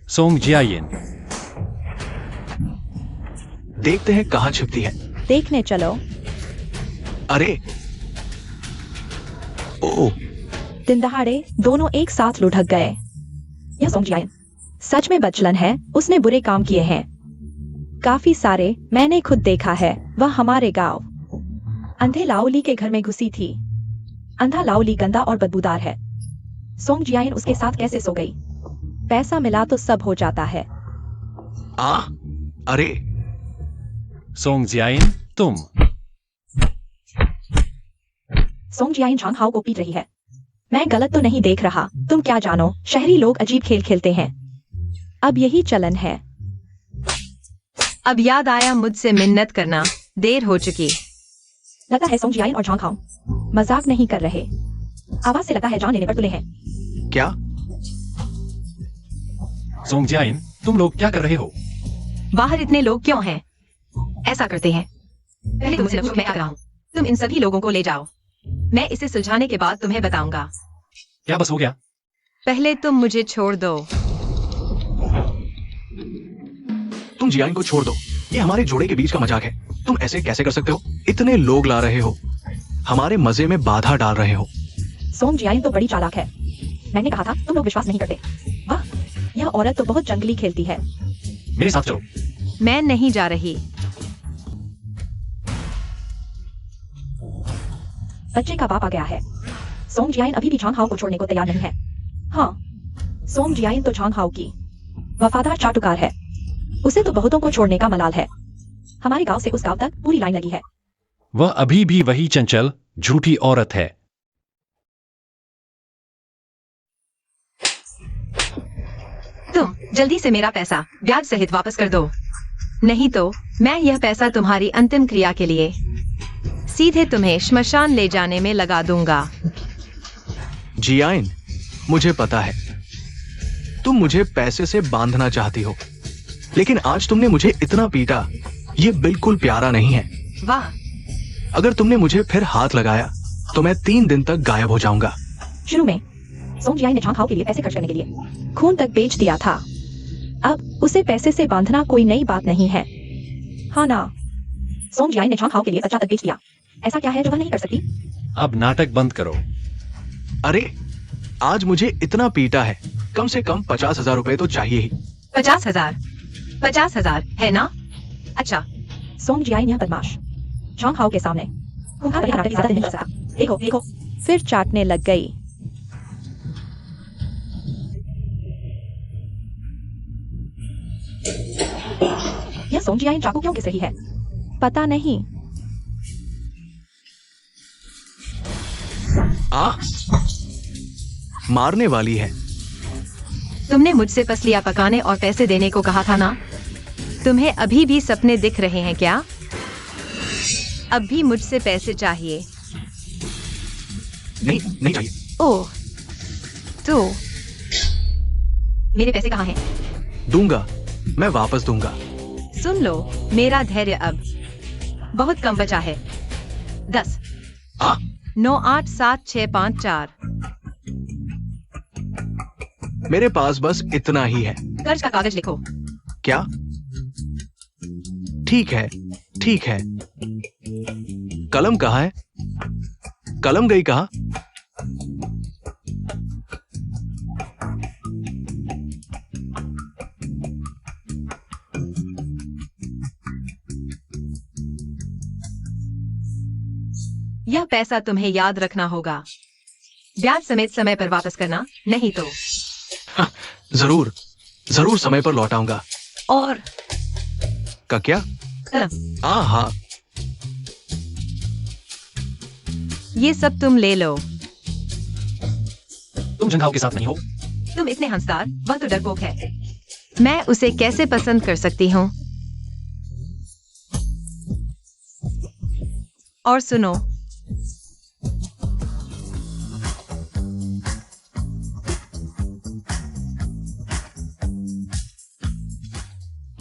सोंग जियाइन। देखते हैं कहाँ छिपती है। देखने चलो। अरे ओह, दिन दहाड़े दोनों एक साथ लुढ़क गए। यह सोंग जियाइन। सच में बचलन है, उसने बुरे काम किए हैं, काफी सारे। मैंने खुद देखा है। वह हमारे गांव अंधे लाओली के घर में घुसी थी। अंधा लाओली गंदा और बदबूदार है। सोंग जियाइन उसके साथ कैसे सो गई? पैसा मिला तो सब हो जाता है। अरे सोंग जियाइन, तुम। सोंग जियाइन झांग हाओ को पीट रही है। मैं गलत तो नहीं देख रहा। तुम क्या जानो, शहरी लोग अजीब खेल खेलते हैं। अब यही चलन है। अब याद आया मुझसे मिन्नत करना, देर हो चुकी। लगता है सोंग जियाइन और झांग हाओ मजाक नहीं कर रहे। आवाज से लगता है जान लेने पर तुले हैं। क्या? सोंग जियाइन, तुम लोग क्या कर रहे हो? बाहर इतने लोग क्यों हैं? ऐसा करते हैं, पहले तुमसे पूछो मैं आ रहा हूँ। तुम इन सभी लोगों को ले जाओ, मैं इसे सुलझाने के बाद तुम्हें बताऊंगा। क्या बस हो गया? पहले तुम मुझे छोड़ दो। तुम जियाइन को छोड़ दो, ये हमारे जोड़े के बीच का मजाक है। तुम ऐसे कैसे कर सकते हो? इतने लोग ला रहे हो, हमारे मजे में बाधा डाल रहे हो। सोंग जियाइन तो बड़ी चालाक है। मैंने कहा था तुम लोग विश्वास नहीं करते। वाह, यह औरत तो बहुत जंगली खेलती है। मेरे साथ चलो। मैं नहीं जा रही। बच्चे का बाप आ गया है। सोंग जियाइन अभी भी झांग हाओ को छोड़ने को तैयार नहीं है। हाँ, सोंग जियाइन तो झांग हाओ की वफादार चाटुकार है। उसे तो बहुतों को छोड़ने का मलाल है। हमारे गांव से उस गांव तक पूरी लाइन लगी है। वह अभी भी वही चंचल झूठी औरत है। तुम जल्दी से मेरा पैसा ब्याज सहित वापस कर दो, नहीं तो मैं यह पैसा तुम्हारी अंतिम क्रिया के लिए सीधे तुम्हें श्मशान ले जाने में लगा दूंगा। जियाइन, मुझे पता है तुम मुझे पैसे से बांधना चाहती हो, लेकिन आज तुमने मुझे इतना पीटा, ये बिल्कुल प्यारा नहीं है। वाह, अगर तुमने मुझे फिर हाथ लगाया तो मैं 3 दिन तक गायब हो जाऊंगा। शुरू में सोंग जियाइन ने झांग हाओ के लिए पैसे खर्च करने के लिए खून तक बेच दिया था। अब उसे पैसे से बांधना कोई नई बात नहीं है। हाँ ना, सोंग जियाइन ने झांग हाओ के लिए बच्चा तक बेच दिया। ऐसा क्या है जो वह नहीं कर सकती? अब नाटक बंद करो। अरे आज मुझे इतना पीटा है, कम से कम 50,000 रुपए तो चाहिए ही। 50,000? 50,000 है ना? अच्छा, सोंग जियाइन यह बदमाश चोंग हाओ के सामने खूंखार भरे नाटक ज्यादा दिन नहीं कर सकता। देखो देखो, फिर चाटने लग गई। यह सोंग जियाइन चाकू क्यों घिस रही है? पता नहीं। आ मारने वाली है। तुमने मुझसे पसलियां पकाने और पैसे देने को कहा था ना? तुम्हें अभी भी सपने दिख रहे हैं क्या? अब भी मुझसे पैसे चाहिए? नहीं नहीं चाहिए। ओह, तो मेरे पैसे कहाँ हैं? दूंगा, मैं वापस दूंगा। सुन लो, मेरा धैर्य अब बहुत कम बचा है। 10 आ 9 8 7 6 5 4। मेरे पास बस इतना ही है। कर्ज का कागज लिखो। क्या? ठीक है ठीक है। कलम कहाँ है? कलम गई कहाँ? यह पैसा तुम्हें याद रखना होगा। ब्याज समेत समय पर वापस करना, नहीं तो। जरूर जरूर समय पर लौटाऊंगा। और का क्या? कलम, हाँ ये सब तुम ले लो। तुम झंझाओ के साथ नहीं हो। तुम इतने हंसदार, वह तो डरपोक है। मैं उसे कैसे पसंद कर सकती हूँ? और सुनो,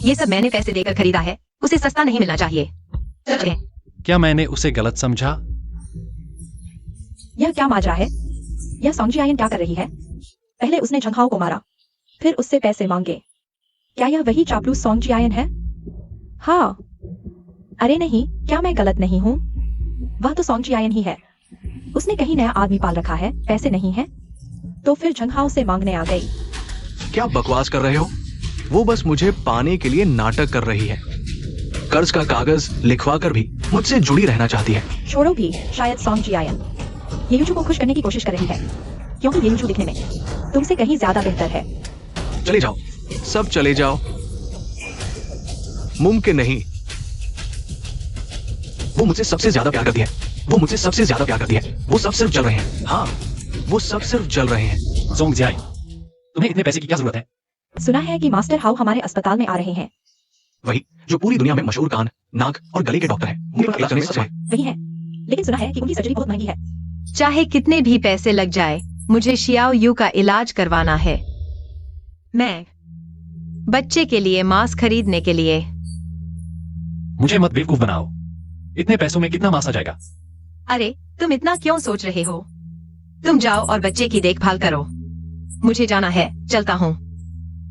ये सब मैंने पैसे देकर खरीदा है, उसे सस्ता नहीं मिलना चाहिए। चलिए। क्या मैंने उसे गलत समझा? यह क्या माजरा है? यह सोंग जियाइन क्या कर रही है? पहले उसने झंग हाओ को मारा, फिर उससे पैसे मांगे। क्या यह वही चापलूस सोंग जियाइन है? हाँ। अरे नहीं, क्या मैं गलत नहीं हूँ? वह तो सोंग जियाइन ही है। उसने कहीं नया आदमी पाल रखा है, पैसे नहीं है, तो फिर झंग हाओ से मांगने आ गई। क्या बकवास कर रहे हो? वो बस मुझे पाने के लिए नाटक कर रही है। कर्ज का कागज लिखवा कर भी मुझसे जुड़ी रहना चाहती है। छोड़ो भी, शायद सोंग जियाइन ये यूजू को खुश करने की कोशिश कर रही है, क्योंकि ये यूजू दिखने में तुमसे कहीं ज्यादा बेहतर है। चले जाओ, सब चले जाओ। मुमकिन नहीं। वो मुझसे सबसे ज्यादा प्यार करती है। वो मुझसे सबसे ज्यादा प्यार करती है। वो सब सिर्फ जल रहे हैं। हाँ, वो सब सिर्फ जल रहे हैं। सोंग जियाइन, तुम्हें इतने पैसे की क्या जरूरत है? सुना है कि मास्टर हाउ हमारे अस्पताल में आ रहे हैं। वही जो पूरी दुनिया में मशहूर कान, नाक और गले के डॉक्टर हैं। उनके इलाज करने में सक्षम है। वही है, लेकिन सुना है कि उनकी सर्जरी बहुत महंगी है। चाहे कितने भी पैसे लग जाए, मुझे शियाओ यू का इलाज करवाना है। मैं बच्चे के लिए मांस खरीदने के लिए। मुझे मत बेवकूफ बनाओ। इतने पैसों में कितना मांस आ जाएगा? अरे, तुम इतना क्यों सोच रहे हो? तुम जाओ और बच्चे की देखभाल करो। मुझे जाना है, चलता हूँ।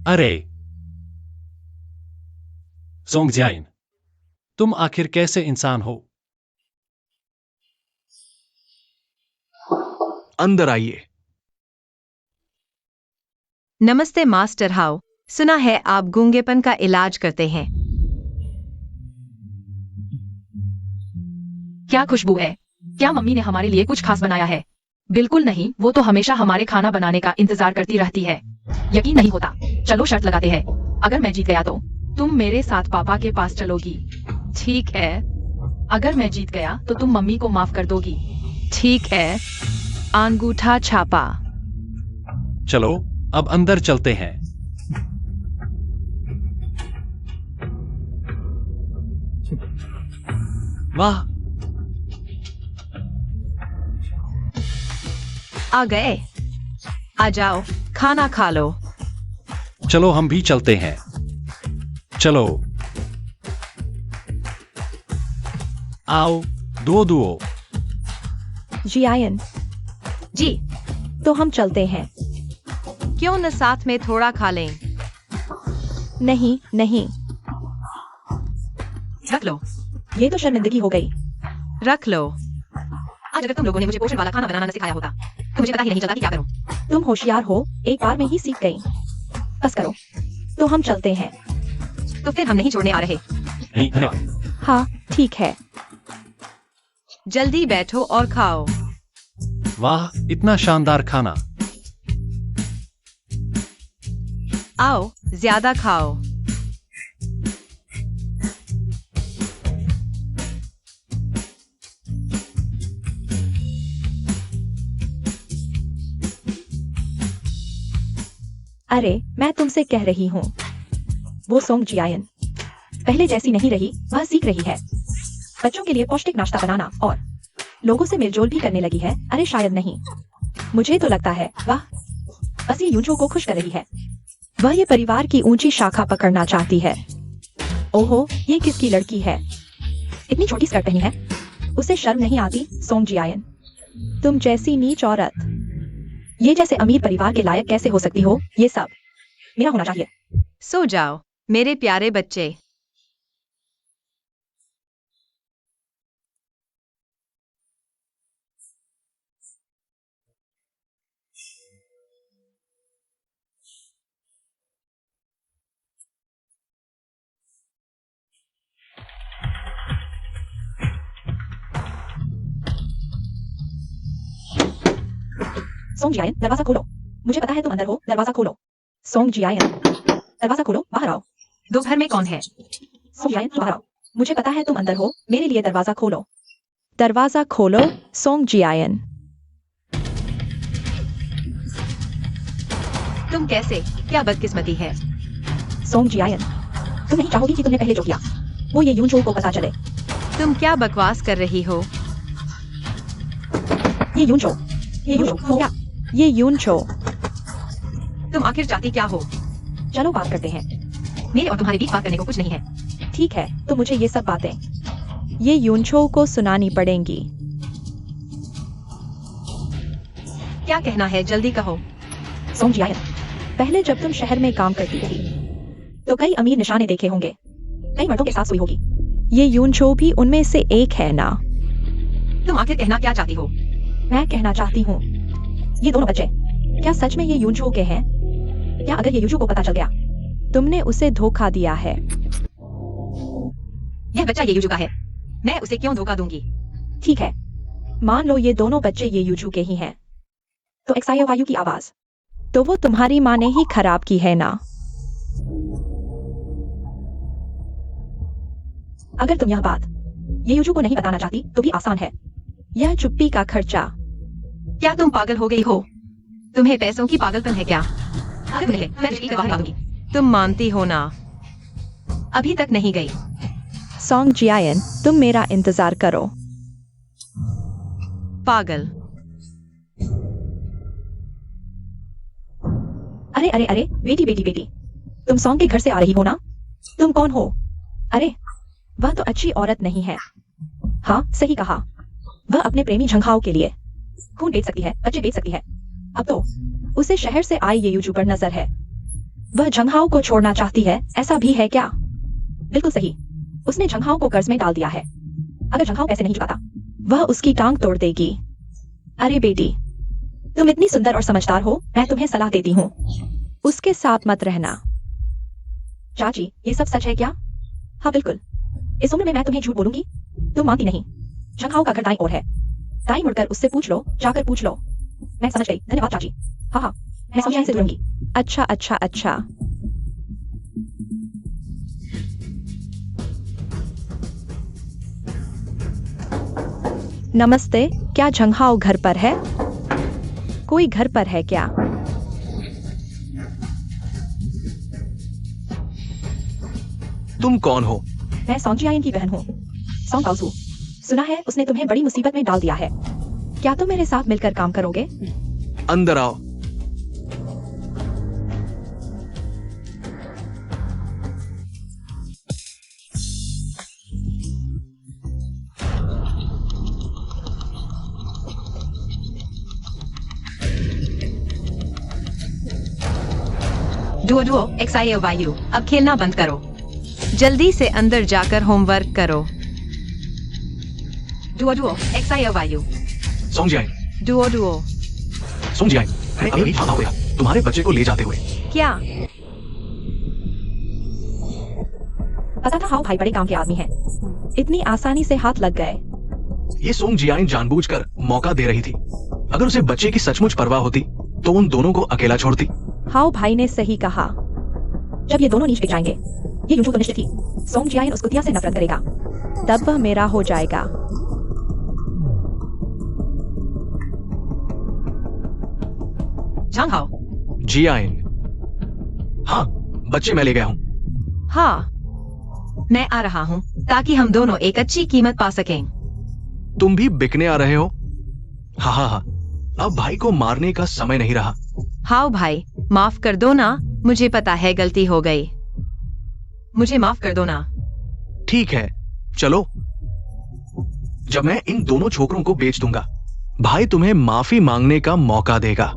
अरे सोंग जियाइन, तुम आखिर कैसे इंसान हो? अंदर आइए। नमस्ते मास्टर हाउ, सुना है आप गूंगेपन का इलाज करते हैं। क्या खुशबू है! क्या मम्मी ने हमारे लिए कुछ खास बनाया है? बिल्कुल नहीं, वो तो हमेशा हमारे खाना बनाने का इंतजार करती रहती है। यकीन नहीं होता। चलो शर्त लगाते हैं, अगर मैं जीत गया तो तुम मेरे साथ पापा के पास चलोगी। ठीक है। अगर मैं जीत गया तो तुम मम्मी को माफ कर दोगी। ठीक है। अंगूठा छापा। चलो अब अंदर चलते हैं। वाह, आ गए। आ जाओ, खाना खा लो। चलो हम भी चलते हैं। चलो आओ, दुओ। जियाइन, जी, तो हम चलते हैं। क्यों न साथ में थोड़ा खा लें? नहीं नहीं, रख लो, ये तो शर्मिंदगी हो गई। रख लो। आज अगर तुम लोगों ने मुझे पोषण वाला खाना बनाना न सिखाया होता तो मुझे पता ही नहीं चलता कि क्या करूं। तुम होशियार हो, एक बार में ही सीख गई। बस करो, तो हम चलते हैं। तो फिर हम नहीं छोड़ने आ रहे। नहीं, धन्यवाद। हाँ ठीक है। जल्दी बैठो और खाओ। वाह, इतना शानदार खाना। आओ, ज्यादा खाओ। अरे मैं तुमसे कह रही हूँ, वो सोंग जियायन पहले जैसी नहीं रही, वह सीख रही है बच्चों के लिए पौष्टिक नाश्ता बनाना और लोगों से मेलजोल भी करने लगी है। अरे शायद नहीं, मुझे तो लगता है वाह, बस ये यूजो को खुश कर रही है। वह ये परिवार की ऊंची शाखा पकड़ना चाहती है। ओहो, ये किसकी लड़की है? इतनी छोटी स्कर्ट पहनी है, उसे शर्म नहीं आती? सोंग जियायन, तुम जैसी नीच औरत। ये जैसे अमीर परिवार के लायक कैसे हो सकती हो? ये सब मेरा होना चाहिए। सो जाओ मेरे प्यारे बच्चे। सोंग जियायन, दरवाजा खोलो। मुझे पता है तुम अंदर हो, दरवाजा खोलो। सोंग जियायन, दरवाजा खोलो, बाहर आओ। दोपहर में कौन है? सोंग जियायन, बाहर आओ। मुझे पता है तुम अंदर हो, मेरे लिए दरवाजा खोलो। दरवाजा खोलो, सोंग जियायन। तुम कैसे? क्या बदकिस्मती है। सोंग जियायन, तुम नहीं चाहोगी कि तुमने पहले जो किया वो ये यूनचो को पता चले। तुम क्या बकवास कर रही हो? ये यूनचो हो गया। ये यूनचो। तुम आखिर चाहती क्या हो? चलो बात करते हैं। मेरे और तुम्हारे बीच बात करने को कुछ नहीं है। ठीक है, तो मुझे ये सब बातें ये यूनचो को सुनानी पड़ेंगी। क्या कहना है, जल्दी कहो। सोंग जियायन, पहले जब तुम शहर में काम करती थी तो कई अमीर निशाने देखे होंगे, कई मर्दों के साथ सोई होगी। ये यूनचो भी उनमें से एक है ना? तुम आखिर कहना क्या चाहती हो? मैं कहना चाहती हूँ, ये दोनों बच्चे क्या सच में ये यूनचो के हैं? क्या अगर ये यूजू को पता चल गया? तुमने उसे धोखा दिया है। यह बच्चा ये यूजू का है, मैं उसे क्यों धोखा दूंगी? ठीक है, मान लो ये दोनों बच्चे ये यूजू के ही हैं, तो एक्सायो वायु की आवाज तो वो तुम्हारी माँ ने ही खराब की है ना? अगर तुम यह बात ये यूजू को नहीं बताना चाहती तो भी आसान है। यह चुप्पी का खर्चा। क्या तुम पागल हो गई हो? तुम्हें पैसों की पागलपन है क्या? अगर तुम्हें है, मैं बिजली का बाहर दूंगी। तुम मानती हो ना? अभी तक नहीं गई। सोंग जियायन, तुम मेरा इंतजार करो। पागल। अरे अरे अरे, बेटी बेटी बेटी, तुम सोंग के घर से आ रही हो ना? तुम कौन हो? अरे वह तो अच्छी औरत नहीं है। हाँ सही कहा, वह अपने प्रेमी झंघाओ के लिए खून बेच सकती है, बच्चे बेच सकती है। अब तो उसे शहर से आए ये यूजू पर नजर है। वह झंघाओ को छोड़ना चाहती है, ऐसा भी है क्या? बिल्कुल सही, उसने झंघाओ को कर्ज में डाल दिया है। अगर झंघाओ पैसे नहीं चुकाता वह उसकी टांग तोड़ देगी। अरे बेटी, तुम इतनी सुंदर और समझदार हो, मैं तुम्हें सलाह देती हूँ, उसके साथ मत रहना। चाची ये सब सच है क्या? हाँ बिल्कुल, इस उम्र में मैं तुम्हें झूठ बोलूंगी? तुम मानती नहीं। झंघाओ का घर दाईं ओर है, दाईं मुड़कर उससे पूछ लो, जाकर पूछ लो। मैं समझ गई, धन्यवाद चाची। हाँ हाँ, मैं समझाई से जुड़ूंगी। अच्छा अच्छा अच्छा। नमस्ते, क्या झंघाओ घर पर है? कोई घर पर है क्या? तुम कौन हो? मैं सोंग जियायन की बहन हूँ, सोंग काउसू। सुना है उसने तुम्हें बड़ी मुसीबत में डाल दिया है। क्या तुम मेरे साथ मिलकर काम करोगे? अंदर आओ। डुओ डुओ XIAYU, अब खेलना बंद करो। जल्दी से अंदर जाकर होमवर्क करो। Duo Duo XIAYU, Song Jiayin, Duo Duo. Song Jian, मैं अभी वहां गया तुम्हारे बच्चे को ले जाते हुए। क्या? पता था हाउ भाई बड़े काम के आदमी हैं। इतनी आसानी से हाथ लग गए। ये सोंग जियान जानबूझकर मौका दे रही थी। अगर उसे बच्चे की सचमुच परवाह होती तो उन दोनों को अकेला छोड़ती। हाउ भाई ने सही कहा। जब ये दोनों नीच बिक जाएंगे, ये यूं तो निश्चित थी, सोंग जियान उस कुतिया से नफरत करेगा। तब वह मेरा हो जाएगा। झांग हाओ। जियान, हाँ बच्चे मैं ले गया हूँ। हाँ, मैं आ रहा हूँ ताकि हम दोनों एक अच्छी कीमत पा सकें। तुम भी बिकने आ रहे हो? हाँ हाँ हाँ, अब भाई को मारने का समय नहीं रहा। हाओ भाई, माफ कर दो ना, मुझे पता है गलती हो गई। मुझे माफ कर दो ना। ठीक है, चलो। जब मैं इन दोनों छोकरों को बेच दूंगा, भाई तुम्हें माफी मांगने का मौका देगा।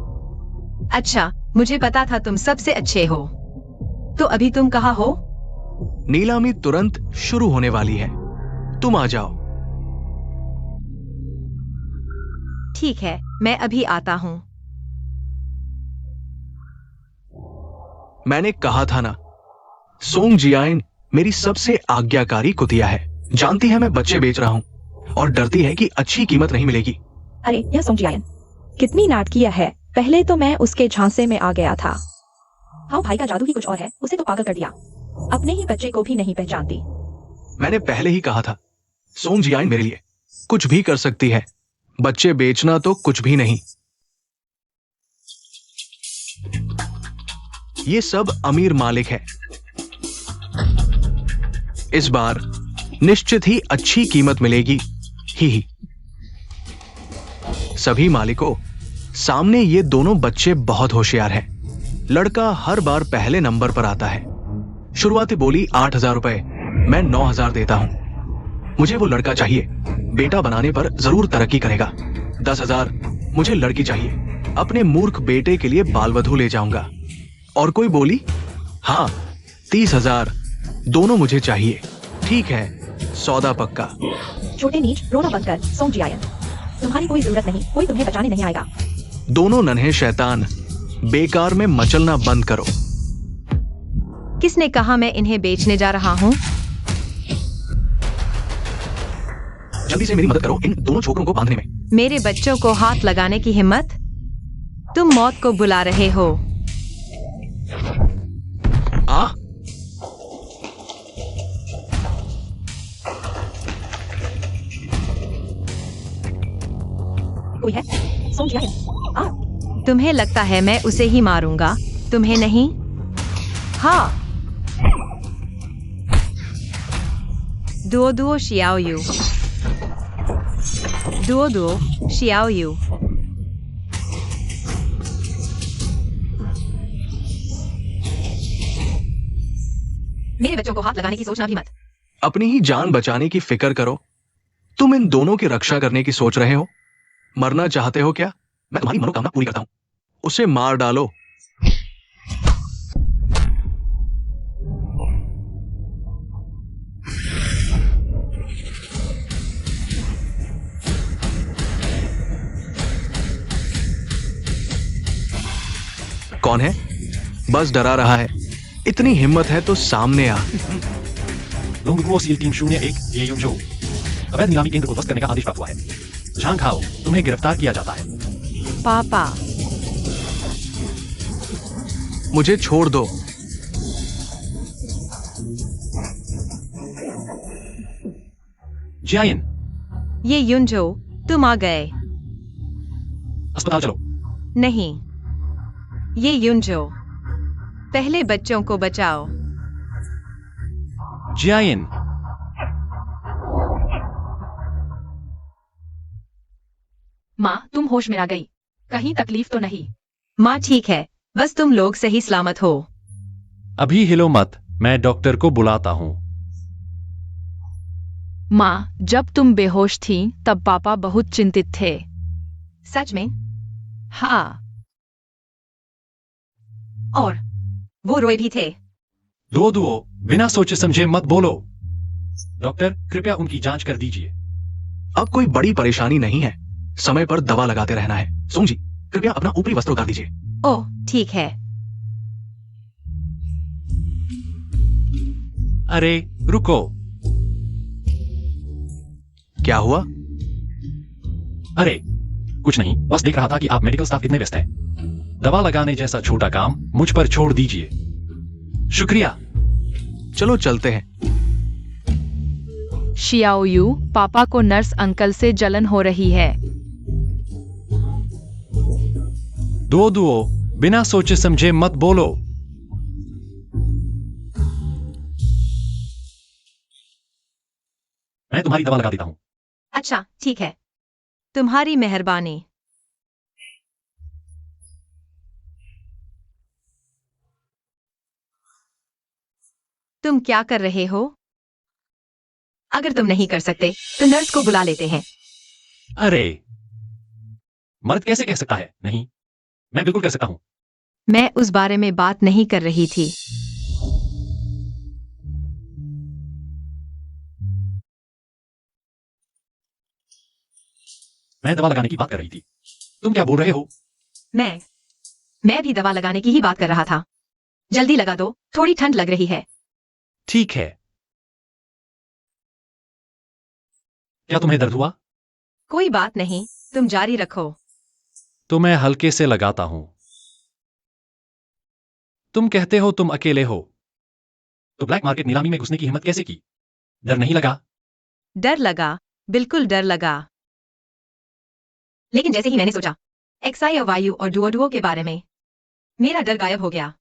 अच्छा, मुझे पता था तुम सबसे अच्छे हो। तो अभी तुम कहाँ हो? नीलामी तुरंत शुरू होने वाली है, तुम आ जाओ। ठीक है, मैं अभी आता हूँ। मैंने कहा था ना, सोंग जियान मेरी सबसे आज्ञाकारी कुतिया है। जानती है मैं बच्चे बेच रहा हूँ और डरती है कि अच्छी कीमत नहीं मिलेगी। अरे यह सोंग जियान, कितनी नाटकीय है। पहले तो मैं उसके झांसे में आ गया था। हाउ भाई का जादू ही कुछ और है, उसे तो पागल कर दिया। अपने ही बच्चे को भी नहीं पहचानती। मैंने पहले ही कहा था, सोंग जियान मेरे लिए कुछ भी कर सकती है, बच्चे बेचना तो कुछ भी नहीं। ये सब अमीर मालिक है। इस बार निश्चित ही अच्छी कीमत मिलेगी ही। सभी मालिकों, सामने ये दोनों बच्चे बहुत होशियार हैं। लड़का हर बार पहले नंबर पर आता है। शुरुआती बोली 8,000 रुपए, मैं 9,000 देता हूं। मुझे वो लड़का चाहिए, बेटा बनाने पर जरूर तरक्की करेगा। 10,000 मुझे लड़की चाहिए, अपने मूर्ख बेटे के लिए बाल वधू ले जाऊंगा। और कोई बोली, हाँ 30,000 दोनों मुझे चाहिए। ठीक है, सौदा पक्का। छोटे नीच, रोना बंद कर सोंग जियान, तुम्हारी कोई जरूरत नहीं, कोई तुम्हें बचाने नहीं आएगा। दोनों नन्हे शैतान, बेकार में मचलना बंद करो। किसने कहा मैं इन्हें बेचने जा रहा हूँ? जल्दी से मेरी मदद करो इन दोनों छोकरों को बांधने में। मेरे बच्चों को हाथ लगाने की हिम्मत? तुम मौत को बुला रहे हो। आ कोई है? सोंग जियान, आ। तुम्हें लगता है मैं उसे ही मारूंगा, तुम्हें नहीं? हाँ। दुओ दुओ शियाओ यू। दुओ दुओ Xiao you. मेरे बच्चों को हाथ लगाने की सोचना भी मत। अपनी ही जान बचाने की फिक्र करो। तुम इन दोनों की रक्षा करने की सोच रहे हो? मरना चाहते हो क्या? मैं तुम्हारी मनोकामना पूरी करता हूं। उसे मार डालो। कौन है? बस डरा रहा है। इतनी हिम्मत है तो सामने आ। लोंगगुओ सील टीम 01 ये यूंजो, अवैध नीलामी केंद्र को ध्वस्त करने का आदेश प्राप्त हुआ है। झांग हाओ, तुम्हें गिरफ्तार किया जाता है। पापा, मुझे छोड़ दो। जियान, ये युंजो, तुम आ गए। अस्पताल चलो। नहीं, ये युंजो, पहले बच्चों को बचाओ। जियान, माँ, तुम होश में आ गई, कहीं तकलीफ तो नहीं? माँ ठीक है, बस तुम लोग सही सलामत हो। अभी हिलो मत, मैं डॉक्टर को बुलाता हूँ। माँ, जब तुम बेहोश थी तब पापा बहुत चिंतित थे। सच में? हाँ, और वो रोए भी थे। दुओ दुओ, बिना सोचे समझे मत बोलो। डॉक्टर, कृपया उनकी जांच कर दीजिए। अब कोई बड़ी परेशानी नहीं है, समय पर दवा लगाते रहना है। सोंग जी, कृपया अपना ऊपरी वस्त्र उतार दीजिए। ओह ठीक है। अरे रुको। क्या हुआ? अरे कुछ नहीं, बस देख रहा था कि आप मेडिकल स्टाफ कितने व्यस्त हैं। दवा लगाने जैसा छोटा काम मुझ पर छोड़ दीजिए। शुक्रिया। चलो चलते हैं। शियाओ यू, पापा को नर्स अंकल से जलन हो रही है। दुओ, बिना सोचे समझे मत बोलो। मैं तुम्हारी दवा लगा देता हूं। अच्छा ठीक है, तुम्हारी मेहरबानी। तुम क्या कर रहे हो? अगर तुम नहीं कर सकते तो नर्स को बुला लेते हैं। अरे मर्द कैसे कह सकता है नहीं? मैं बिल्कुल कर सकता हूं। मैं उस बारे में बात नहीं कर रही थी। मैं दवा लगाने की बात कर रही थी। तुम क्या बोल रहे हो? मैं भी दवा लगाने की ही बात कर रहा था। जल्दी लगा दो, थोड़ी ठंड लग रही है। ठीक है। क्या तुम्हें दर्द हुआ? कोई बात नहीं, तुम जारी रखो। तो मैं हल्के से लगाता हूं। तुम कहते हो तुम अकेले हो, तो ब्लैक मार्केट नीलामी में घुसने की हिम्मत कैसे की? डर नहीं लगा? डर लगा, बिल्कुल डर लगा। लेकिन जैसे ही मैंने सोचा एक्साई और वायु और डुओ के बारे में, मेरा डर गायब हो गया।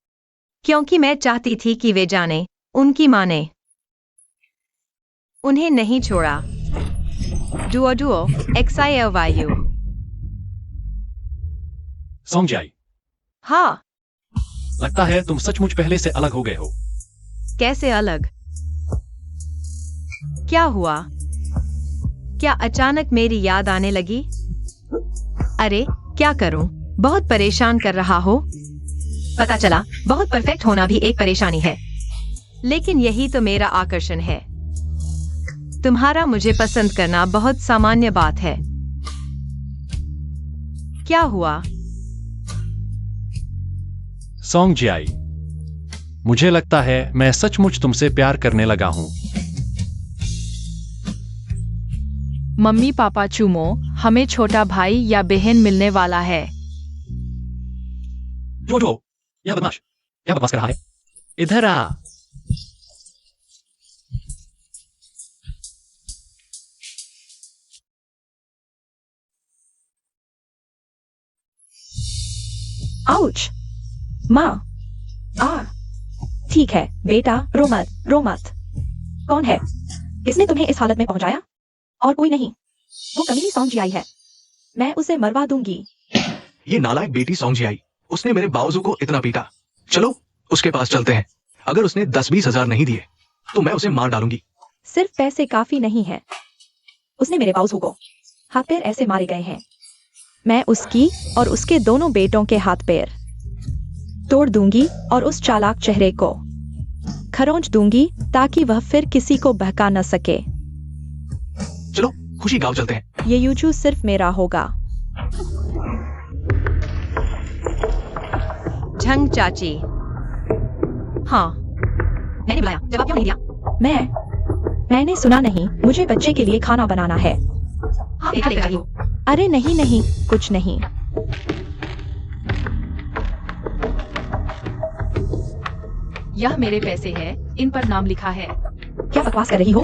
क्योंकि मैं चाहती थी कि वे जाने, उनकी मां ने उन्हें नहीं छोड़ा। डुओ, एक्साई और वायु। सोंगजाई, हाँ, लगता है तुम सचमुच पहले से अलग हो गए हो। कैसे अलग? क्या हुआ? क्या अचानक मेरी याद आने लगी? अरे क्या करूं? बहुत परेशान कर रहा हो। पता चला बहुत परफेक्ट होना भी एक परेशानी है, लेकिन यही तो मेरा आकर्षण है। तुम्हारा मुझे पसंद करना बहुत सामान्य बात है। क्या हुआ? सोंगजाई, मुझे लगता है मैं सचमुच तुमसे प्यार करने लगा हूं। मम्मी पापा चूमो, हमें छोटा भाई या बहन मिलने वाला है। जो यह बदमाश क्या बकवास कर रहा है? इधर आ। आउच! माँ! ठीक है बेटा, रो मत। कौन है? किसने तुम्हें इस हालत में पहुंचाया? और कोई नहीं, वो कमीनी सोंगजियाई है। मैं उसे मरवा दूंगी। ये नालायक बेटी सोंगजियाई, उसने मेरे बावजू को इतना पीटा। चलो उसके पास चलते हैं। अगर उसने 10-20 हजार नहीं दिए तो मैं उसे मार डालूंगी। सिर्फ पैसे काफी नहीं है। उसने मेरे बाउसू को हाथ पैर ऐसे मारे गए हैं। मैं उसकी और उसके दोनों बेटों के हाथ पैर तोड़ दूंगी और उस चालाक चेहरे को खरोंच दूंगी ताकि वह फिर किसी को बहका न सके। चलो खुशी गांव चलते हैं। ये यूजू सिर्फ मेरा होगा। झंग चाची। हाँ, मैंने बुलाया, जवाब क्यों नहीं दिया? मैंने सुना नहीं। मुझे बच्चे के लिए खाना बनाना है। हाँ, देखा लेकर आई हो। अरे नहीं, कुछ नहीं। यह मेरे पैसे है, इन पर नाम लिखा है। क्या बकवास कर रही हो?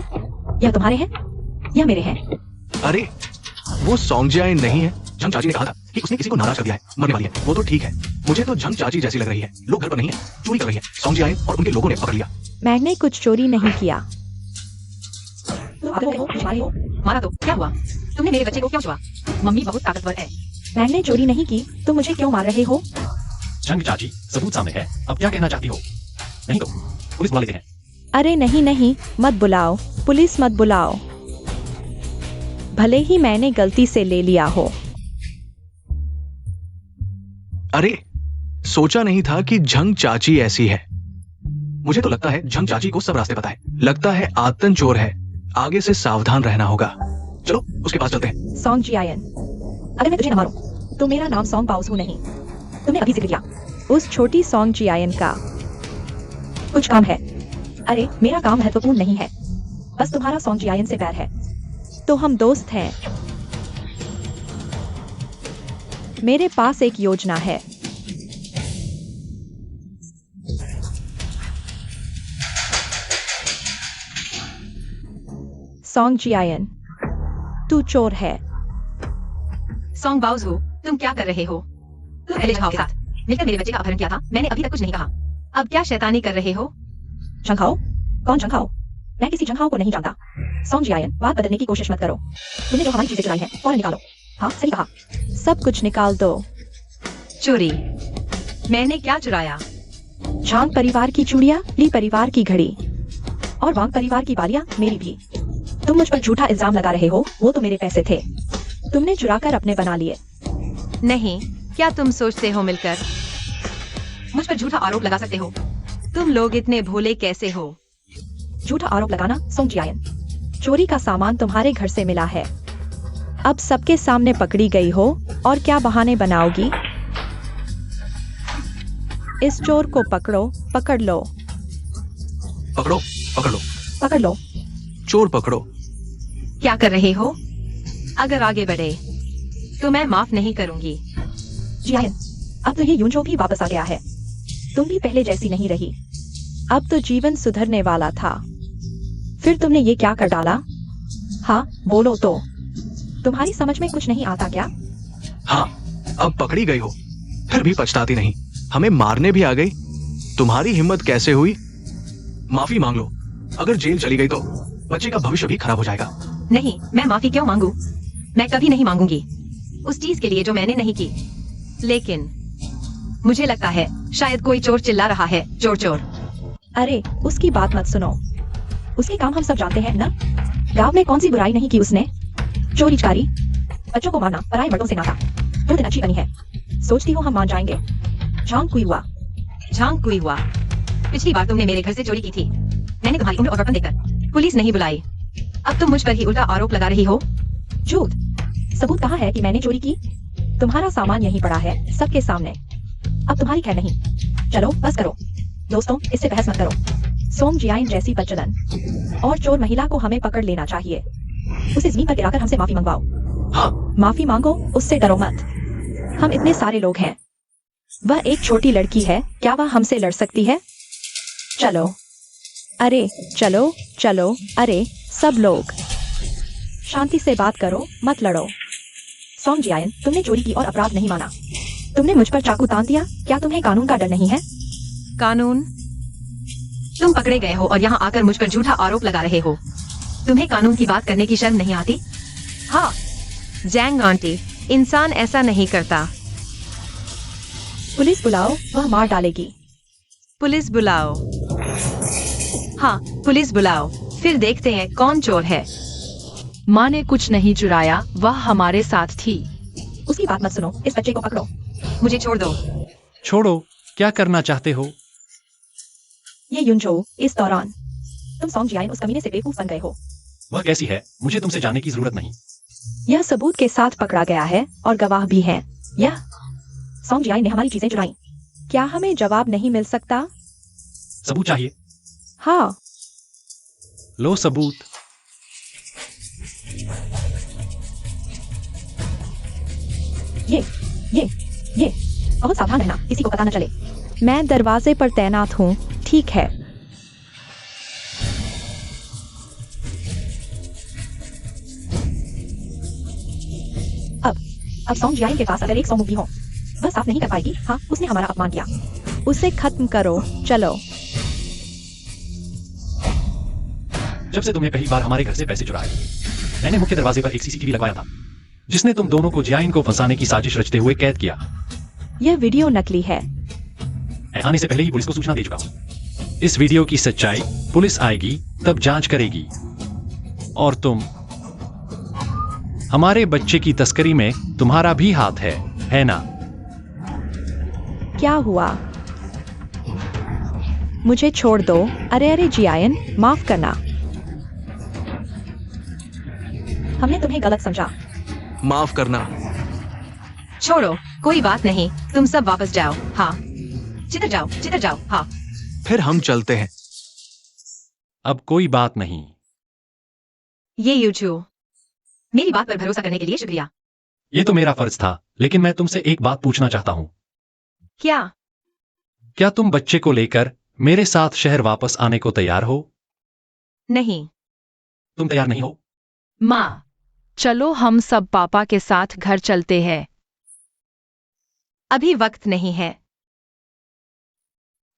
यह तुम्हारे हैं या मेरे हैं? अरे वो सोंगजियाई नहीं है। झंग चाची ने कहा था कि उसने किसी को नाराज कर दिया है, मरने वाली है। वो तो ठीक है, मुझे तो झंग चाची जैसी लग रही है। लोग घर पर नहीं है, चोरी कर रही है। सोंगजियाई और उनके लोगों ने पकड़ लिया। मैंने कुछ चोरी नहीं किया। तुम आते हो, मारे हो। मारा तो क्या हुआ? तुमने मेरे बच्चे को क्यों छुआ? मम्मी बहुत ताकतवर है। मैंने चोरी नहीं की, तुम मुझे क्यों मार रहे हो? झंग चाची, सबूत सामने है। अब क्या कहना चाहती हो? नहीं तो पुलिस बुला लेते हैं। अरे नहीं, मत बुलाओ, पुलिस मत बुलाओ। भले ही मैंने गलती से ले लिया हो। अरे सोचा नहीं था कि झंग चाची ऐसी है। मुझे तो लगता है झंग चाची को सब रास्ते पता है। लगता है आतन चोर है। आगे से सावधान रहना होगा। चलो उसके पास चलते हैं। सोंगजियायन, अगर मैं तुझे न मारूं तो मेरा नाम सॉन्ग बाउस हूँ नहीं। तुमने अभी जिक्र किया उस छोटी सॉन्ग जियान का। कुछ काम है। अरे मेरा काम महत्वपूर्ण नहीं है, बस तुम्हारा सॉन्ग जियान से प्यार है। तो हम दोस्त हैं। मेरे पास एक योजना है। सॉन्ग जियान, तू चोर है। सॉन्ग बाउज हो, तुम क्या कर रहे हो? तुम पहले झंखाओ के साथ मिलकर मेरे बच्चे का अपहरण किया था। मैंने अभी तक कुछ नहीं कहा। अब क्या शैतानी कर रहे हो? झंखाओ? कौन झंखाओ? मैं किसी झंखाओ को नहीं जानता। सॉन्ग जियान, बात बदलने की कोशिश मत करो। तुमने जो हमारी चीजें चुराई हैं, फौरन निकालो। हाँ, सही कहा। सब कुछ निकाल दो। चोरी? मैंने क्या चुराया? झांग परिवार की चूड़ियां, ली परिवार की घड़ी। और वांग परिवार की बालियां मेरी भी। तुम मुझ पर झूठा इल्जाम लगा रहे हो, वो तो मेरे पैसे थे। तुमने चुराकर अपने बना लिए। नहीं, क्या तुम सोचते हो मिलकर मुझ पर झूठा आरोप लगा सकते हो? तुम लोग इतने भोले कैसे हो? झूठा आरोप लगाना सॉन्ग जियान। चोरी का सामान तुम्हारे घर से मिला है। अब सबके सामने पकड़ी गई हो और क्या बहाने बनाओगी? इस चोर को पकड़ो, पकड़ लो। पकड़ो, पकड़ लो। पकड़ लो। चोर पकड़ो। क्या कर रहे हो? अगर आगे बढ़े तो मैं माफ नहीं करूंगी। जियान, अब तो ये यूंजो भी वापस आ गया है। तुम भी पहले जैसी नहीं रही। अब तो जीवन सुधरने वाला था, फिर तुमने ये क्या कर डाला? हाँ, बोलो तो। तुम्हारी समझ में कुछ नहीं आता क्या? हाँ, अब पकड़ी गई हो, फिर भी पछताती नहीं। हमें मारने भी आ गई। तुम्हारी हिम्मत कैसे हुई? माफी मांग लो। अगर जेल चली गई तो बच्चे का भविष्य भी खराब हो जाएगा। नहीं, मैं माफी क्यों मांगू? मैं कभी नहीं मांगूंगी उस चीज के लिए जो मैंने नहीं की। लेकिन मुझे लगता है शायद कोई चोर चिल्ला रहा है, चोर चोर। अरे उसकी बात मत सुनो। उसके काम हम सब जानते हैं ना। गांव में कौन सी बुराई नहीं की उसने? चोरी चकारी, बच्चों को मारना, पराये मर्दों से नाता। 2 दिन अच्छी बनी है। सोचती हो हम मान जाएंगे? झांग कुई हुआ। झांग कुई हुआ? पिछली बार तुमने मेरे घर से चोरी की थी। मैंने तुम्हारी उम्र और बर्तन देखकर पुलिस नहीं बुलाई। अब तुम मुझ पर ही उल्टा आरोप लगा रही हो। झूठ। सबूत कहाँ है कि मैंने चोरी की? तुम्हारा सामान यहीं पड़ा है, सबके सामने। अब तुम्हारी खैर नहीं। चलो बस करो दोस्तों, इससे बहस मत करो। सोंग जियान जैसी बदचलन और चोर महिला को हमें पकड़ लेना चाहिए। उसे जमीन पर गिराकर हमसे माफी मंगवाओ। हाँ, माफी मांगो, उससे डरो मत। हम इतने सारे लोग हैं। वह एक छोटी लड़की है, क्या वह हमसे लड़ सकती है? चलो। अरे चलो चलो, अरे सब लोग शांति से बात करो, मत लड़ो। सोंग जियान, तुमने चोरी की और अपराध नहीं माना। तुमने मुझ पर चाकू तान दिया। क्या तुम्हें कानून का डर नहीं है? कानून? तुम पकड़े गए हो और यहाँ आकर मुझ पर झूठा आरोप लगा रहे हो। तुम्हें कानून की बात करने की शर्म नहीं आती? हाँ, जैंग आंटी, इंसान ऐसा नहीं करता। पुलिस बुलाओ, वह मार डालेगी। पुलिस बुलाओ। हाँ, पुलिस बुलाओ, फिर देखते हैं कौन चोर है। माँ ने कुछ नहीं चुराया, वह हमारे साथ थी। उसकी बात मत सुनो, इस बच्चे को पकड़ो। मुझे छोड़ दो। छोड़ो, क्या करना चाहते हो? ये यूंजो, इस दौरान तुम सोंग जियान उस कमीने से बेवकूफ बन गए हो। वह कैसी है, मुझे तुमसे जानने की जरूरत नहीं। यह सबूत के साथ पकड़ा गया है और गवाह भी हैं। यह सोंग जियान ने हमारी चीजें चुराई। क्या हमें जवाब नहीं मिल सकता? सबूत चाहिए? हाँ। लो सबूत। ये बहुत सावधान रहना, किसी को पता न चले। मैं दरवाजे पर तैनात हूँ, ठीक है। अब सोंग जियान के पास अगर एक सौमुखी हो, वह साफ नहीं कर पाएगी। हाँ, उसने हमारा अपमान किया। उसे खत्म करो, चलो। जब से तुमने पहली बार हमारे घर से पैसे चुराए, मैंने मुख्य दरवाजे पर एक सीसीटीवी लगवाया था, जिसने तुम दोनों को जियान को फंसाने की साजिश रचते हुए कैद किया। यह वीडियो नकली है। मैं आने से पहले ही पुलिस को सूचना दे चुका हूँ। इस वीडियो की सच्चाई पुलिस आएगी तब जांच करेगी। और तुम, हमारे बच्चे की तस्करी में तुम्हारा भी हाथ है ना? क्या हुआ? मुझे छोड़ दो। अरे जियान, माफ करना। हमने तुम्हें गलत समझा। माफ करना। छोड़ो, कोई बात नहीं, तुम सब वापस जाओ। हाँ, चितर जाओ। हाँ, फिर हम चलते हैं। अब कोई बात नहीं। ये यूचू, मेरी बात पर भरोसा करने के लिए शुक्रिया। ये तो मेरा फर्ज था, लेकिन मैं तुमसे एक बात पूछना चाहता हूँ। क्या तुम बच्चे को लेकर मेरे साथ शहर वापस आने को तैयार हो? नहीं, तुम तैयार नहीं हो? माँ, चलो हम सब पापा के साथ घर चलते हैं। अभी वक्त नहीं है।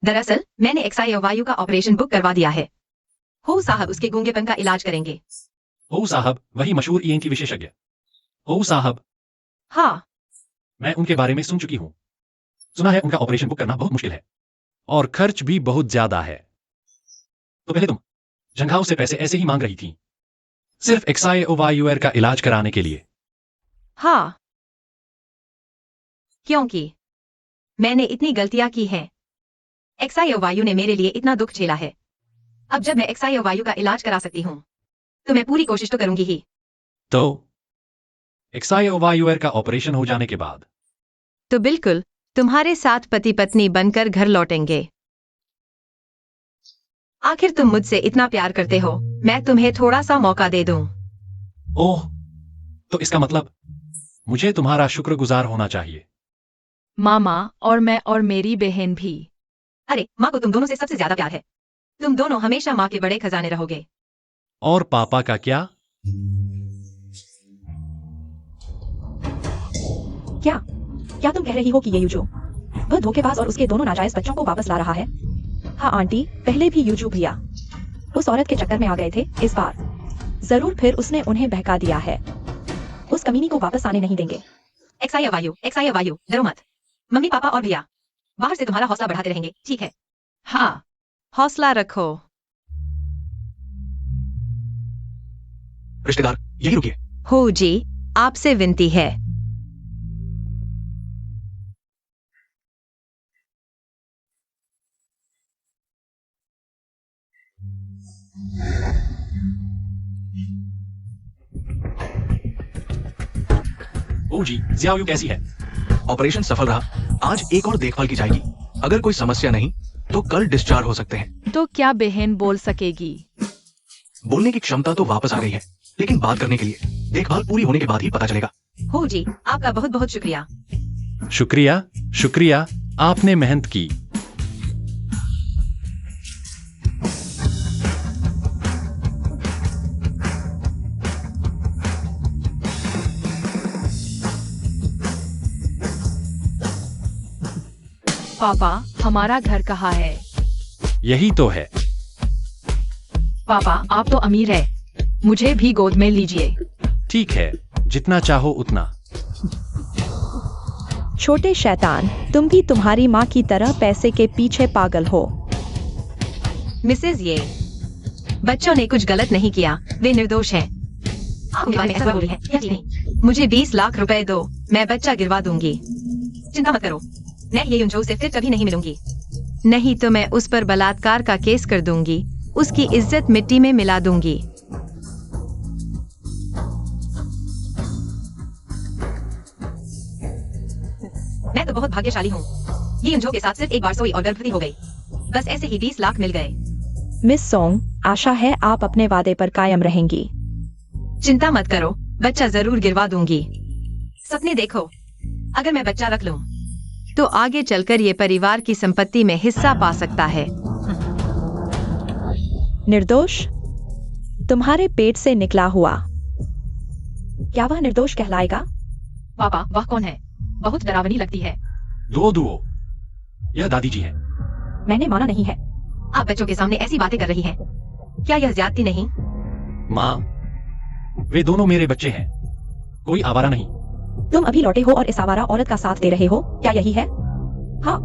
दरअसल मैंने एक्साई वायु का ऑपरेशन बुक करवा दिया है। हो साहब उसके गूंगेपन का इलाज करेंगे। ओ साहब, वही मशहूर ईएनटी विशेषज्ञ। ओ साहब, हाँ, मैं उनके बारे में सुन चुकी हूँ। सुना है उनका ऑपरेशन बुक करना बहुत मुश्किल है और खर्च भी बहुत ज्यादा है। तो पहले तुम झंझाव से पैसे ऐसे ही मांग रही थी, सिर्फ एक्साईओवायूएर का इलाज कराने के लिए। हाँ, क्योंकि मैंने इतनी गलतियां की हैं। एक्साई वायु ने मेरे लिए इतना दुख झेला है। अब जब मैं एक्साई वायु का इलाज करा सकती हूँ, तो मैं पूरी कोशिश तो करूंगी ही। तो एक्साईओवायूएर का ऑपरेशन हो जाने के बाद तो बिल्कुल तुम्हारे साथ पति पत्नी बनकर घर लौटेंगे। आखिर तुम मुझसे इतना प्यार करते हो, मैं तुम्हें थोड़ा सा मौका दे दूं। ओह, तो इसका मतलब मुझे तुम्हारा शुक्रगुजार होना चाहिए। मामा और मैं और मेरी बहन भी। अरे, माँ को तुम दोनों से सबसे ज्यादा प्यार है। तुम दोनों हमेशा माँ के बड़े खजाने रहोगे। और पापा का क्या? क्या तुम कह रही हो कि ये यूजू वह धोखेबाज और उसके दोनों नाजायज बच्चों को वापस ला रहा है? हाँ आंटी, पहले भी यूजू भैया उस औरत के चक्कर में आ गए थे। इस बार जरूर फिर उसने उन्हें बहका दिया है। उस कमीनी को वापस आने नहीं देंगे। एक्साई वायु, डरो मत। मम्मी पापा और भैया बाहर से तुम्हारा हौसला बढ़ाते रहेंगे, ठीक है? हाँ, हौसला रखो। रिश्तेदार यही रुकिए। हो जी, आपसे विनती है। ओ जी, जियाओयू कैसी है? ऑपरेशन सफल रहा। आज एक और देखभाल की जाएगी। अगर कोई समस्या नहीं तो कल डिस्चार्ज हो सकते हैं। तो क्या बहन बोल सकेगी? बोलने की क्षमता तो वापस आ गई है, लेकिन बात करने के लिए देखभाल पूरी होने के बाद ही पता चलेगा। हो जी, आपका बहुत बहुत शुक्रिया। शुक्रिया, शुक्रिया, आपने मेहनत की। पापा, हमारा घर कहाँ है? यही तो है। पापा, आप तो अमीर है, मुझे भी गोद में लीजिए। ठीक है, जितना चाहो उतना। छोटे शैतान, तुम भी तुम्हारी माँ की तरह पैसे के पीछे पागल हो। मिसेज ये, बच्चों ने कुछ गलत नहीं किया, वे निर्दोष हैं। आप उनके बारे में ऐसा बोल रही हैं, या जी नहीं? मुझे 20 लाख रुपए दो, मैं बच्चा गिरवा दूंगी। चिंता मत करो, मैं ये युनचो से फिर कभी नहीं मिलूंगी। नहीं तो मैं उस पर बलात्कार का केस कर दूंगी, उसकी इज्जत मिट्टी में मिला दूंगी। मैं तो बहुत भाग्यशाली हूँ। ये युनचो के साथ सिर्फ एक बार सोई और गर्भवती हो गई। बस ऐसे ही 20 लाख मिल गए। मिस सोंग, आशा है आप अपने वादे पर कायम रहेंगी। चिंता मत करो, बच्चा जरूर गिरवा दूंगी। सपने देखो, अगर मैं बच्चा रख लूं, तो आगे चलकर ये परिवार की संपत्ति में हिस्सा पा सकता है। निर्दोष, तुम्हारे पेट से निकला हुआ। क्या वह निर्दोष कहलाएगा? पापा, वह कौन है? बहुत डरावनी लगती है। दुओ, यह दादी जी है। मैंने माना नहीं है। आप बच्चों के सामने ऐसी बातें कर रही हैं। क्या यह ज्यादती नहीं? माँ, वे दोनों मेरे बच्चे हैं, कोई आवारा नहीं। तुम अभी लौटे हो और इस आवारा औरत का साथ दे रहे हो, क्या यही है? हाँ,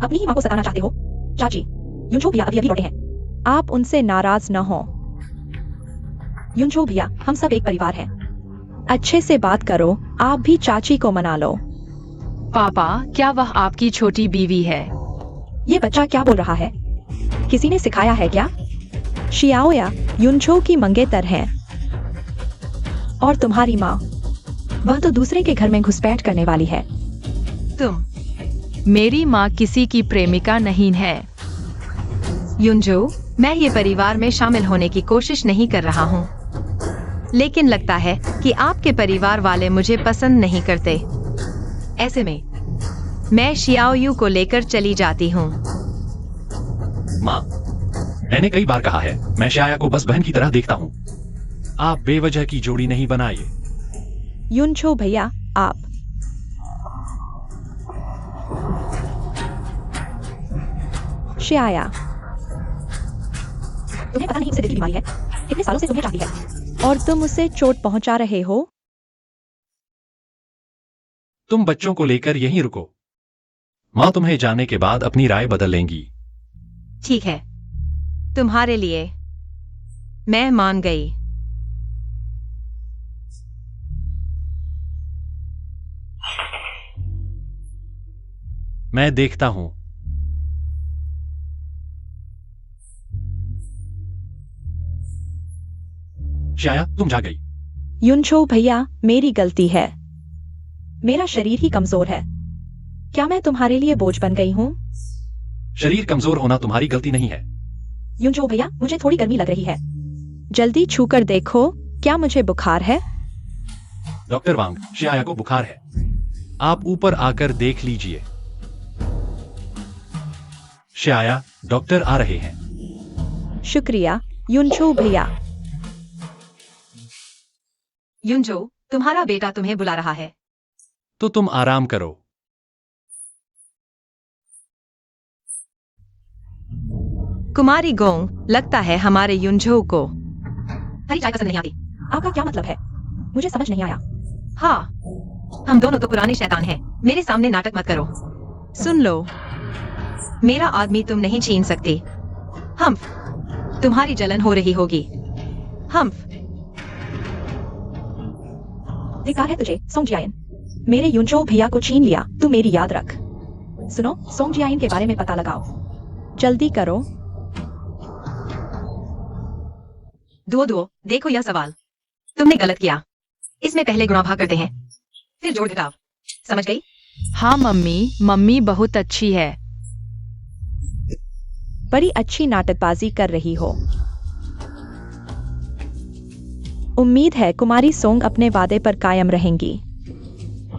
अपनी ही माँ को सताना चाहते हो। चाची, युनचो भैया अभी लौटे हैं। आप उनसे नाराज न हो। युनचो भैया, हम सब एक परिवार हैं। अच्छे से बात करो, आप भी चाची को मना लो। पापा, क्या वह आपकी छोटी बीवी है? ये बच्चा क्या बोल रहा है? किसी ने सिखाया है क्या? शियाओया युनचो की मंगेतर है। और तुम्हारी माँ, वह तो दूसरे के घर में घुसपैठ करने वाली है। तुम मेरी माँ किसी की प्रेमिका नहीं है। युनजो, मैं ये परिवार में शामिल होने की कोशिश नहीं कर रहा हूँ, लेकिन लगता है कि आपके परिवार वाले मुझे पसंद नहीं करते। ऐसे में मैं शियाओयू को लेकर चली जाती हूँ। माँ, मैंने कई बार कहा है, मैं शाया को बस बहन की तरह देखता हूँ। आप बेवजह की जोड़ी नहीं बनाइए। युनछो भैया, आप शिया, तुम्हें पता नहीं उसे दिल की बीमारी है, कितने सालों से तुम्हें चाहती है। और तुम उसे चोट पहुंचा रहे हो। तुम बच्चों को लेकर यहीं रुको। माँ तुम्हें जाने के बाद अपनी राय बदल लेंगी। ठीक है, तुम्हारे लिए मैं मान गई। मैं देखता हूँ। शाया, तुम जा गई। युनछो भैया, मेरी गलती है। मेरा शरीर ही कमजोर है। क्या मैं तुम्हारे लिए बोझ बन गई हूँ? शरीर कमजोर होना तुम्हारी गलती नहीं है। युनजो भैया, मुझे थोड़ी गर्मी लग रही है। जल्दी छूकर देखो, क्या मुझे बुखार है? डॉक्टर वांग, शाया को बुखार है। आप ऊपर आकर देख लीजिए। शाया, डॉक्टर आ रहे हैं। शुक्रिया युनछो भैया। युनजो, तुम्हारा बेटा तुम्हें बुला रहा है। तो तुम आराम करो। कुमारी गोंग, लगता है हमारे युनजो को हरी चाय पसंद नहीं आती। आपका क्या मतलब है? मुझे समझ नहीं आया। हाँ, हम दोनों तो पुराने शैतान हैं। मेरे सामने नाटक मत करो। सुन लो, मेरा आदमी तुम नहीं छीन सकते। हम्फ, तुम्हारी जलन हो रही होगी। हम्फ, धिक्कार है तुझे, सोंग जियाइन। मेरे युनजो भैया को छीन लिया, तू मेरी याद रख। सुनो, सोंग जियाइन के बारे में पता लगाओ। जल्दी करो। दुओ, देखो यह सवाल। तुमने गलत किया। इसमें पहले गुणा भाग करते हैं, फिर जोड़ घटाव। समझ गई? हाँ मम्मी, मम्मी बहुत अच्छी है। बड़ी अच्छी नाटकबाजी कर रही हो। उम्मीद है कुमारी सोंग अपने वादे पर कायम रहेंगी।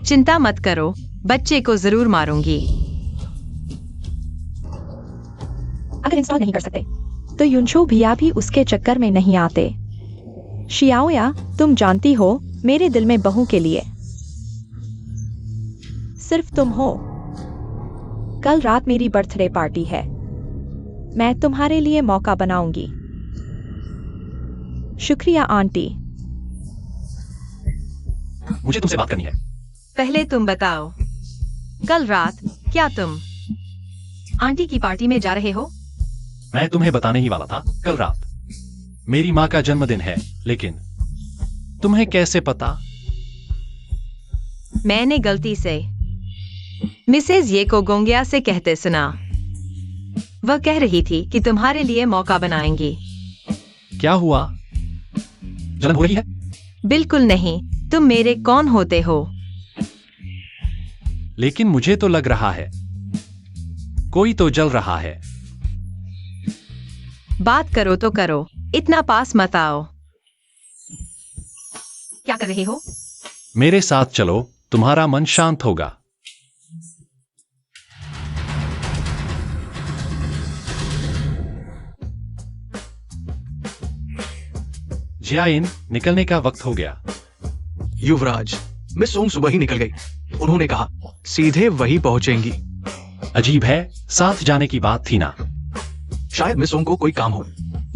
चिंता मत करो, बच्चे को जरूर मारूंगी। अगर इंस्टॉल नहीं कर सकते तो युनछो भैया भी उसके चक्कर में नहीं आते। शियाओया, तुम जानती हो, मेरे दिल में बहू के लिए सिर्फ तुम हो। कल रात मेरी बर्थडे पार्टी है। मैं तुम्हारे लिए मौका बनाऊंगी। शुक्रिया आंटी। मुझे तुमसे बात करनी है। पहले तुम बताओ, कल रात क्या तुम आंटी की पार्टी में जा रहे हो? मैं तुम्हें बताने ही वाला था। कल रात मेरी माँ का जन्मदिन है, लेकिन तुम्हें कैसे पता? मैंने गलती से मिसेज ये को गोंगिया से कहते सुना। वह कह रही थी कि तुम्हारे लिए मौका बनाएंगी। क्या हुआ? जलन हो रही है? बिल्कुल नहीं, तुम मेरे कौन होते हो? लेकिन मुझे तो लग रहा है कोई तो जल रहा है। बात करो तो करो, इतना पास मत आओ। क्या कर रहे हो? मेरे साथ चलो, तुम्हारा मन शांत होगा। जियाइन, निकलने का वक्त हो गया। युवराज, मिस सोंग सुबह ही निकल गई। उन्होंने कहा सीधे वही पहुंचेंगी। अजीब है, साथ जाने की बात थी ना। शायद मिस सोंग को कोई काम हो।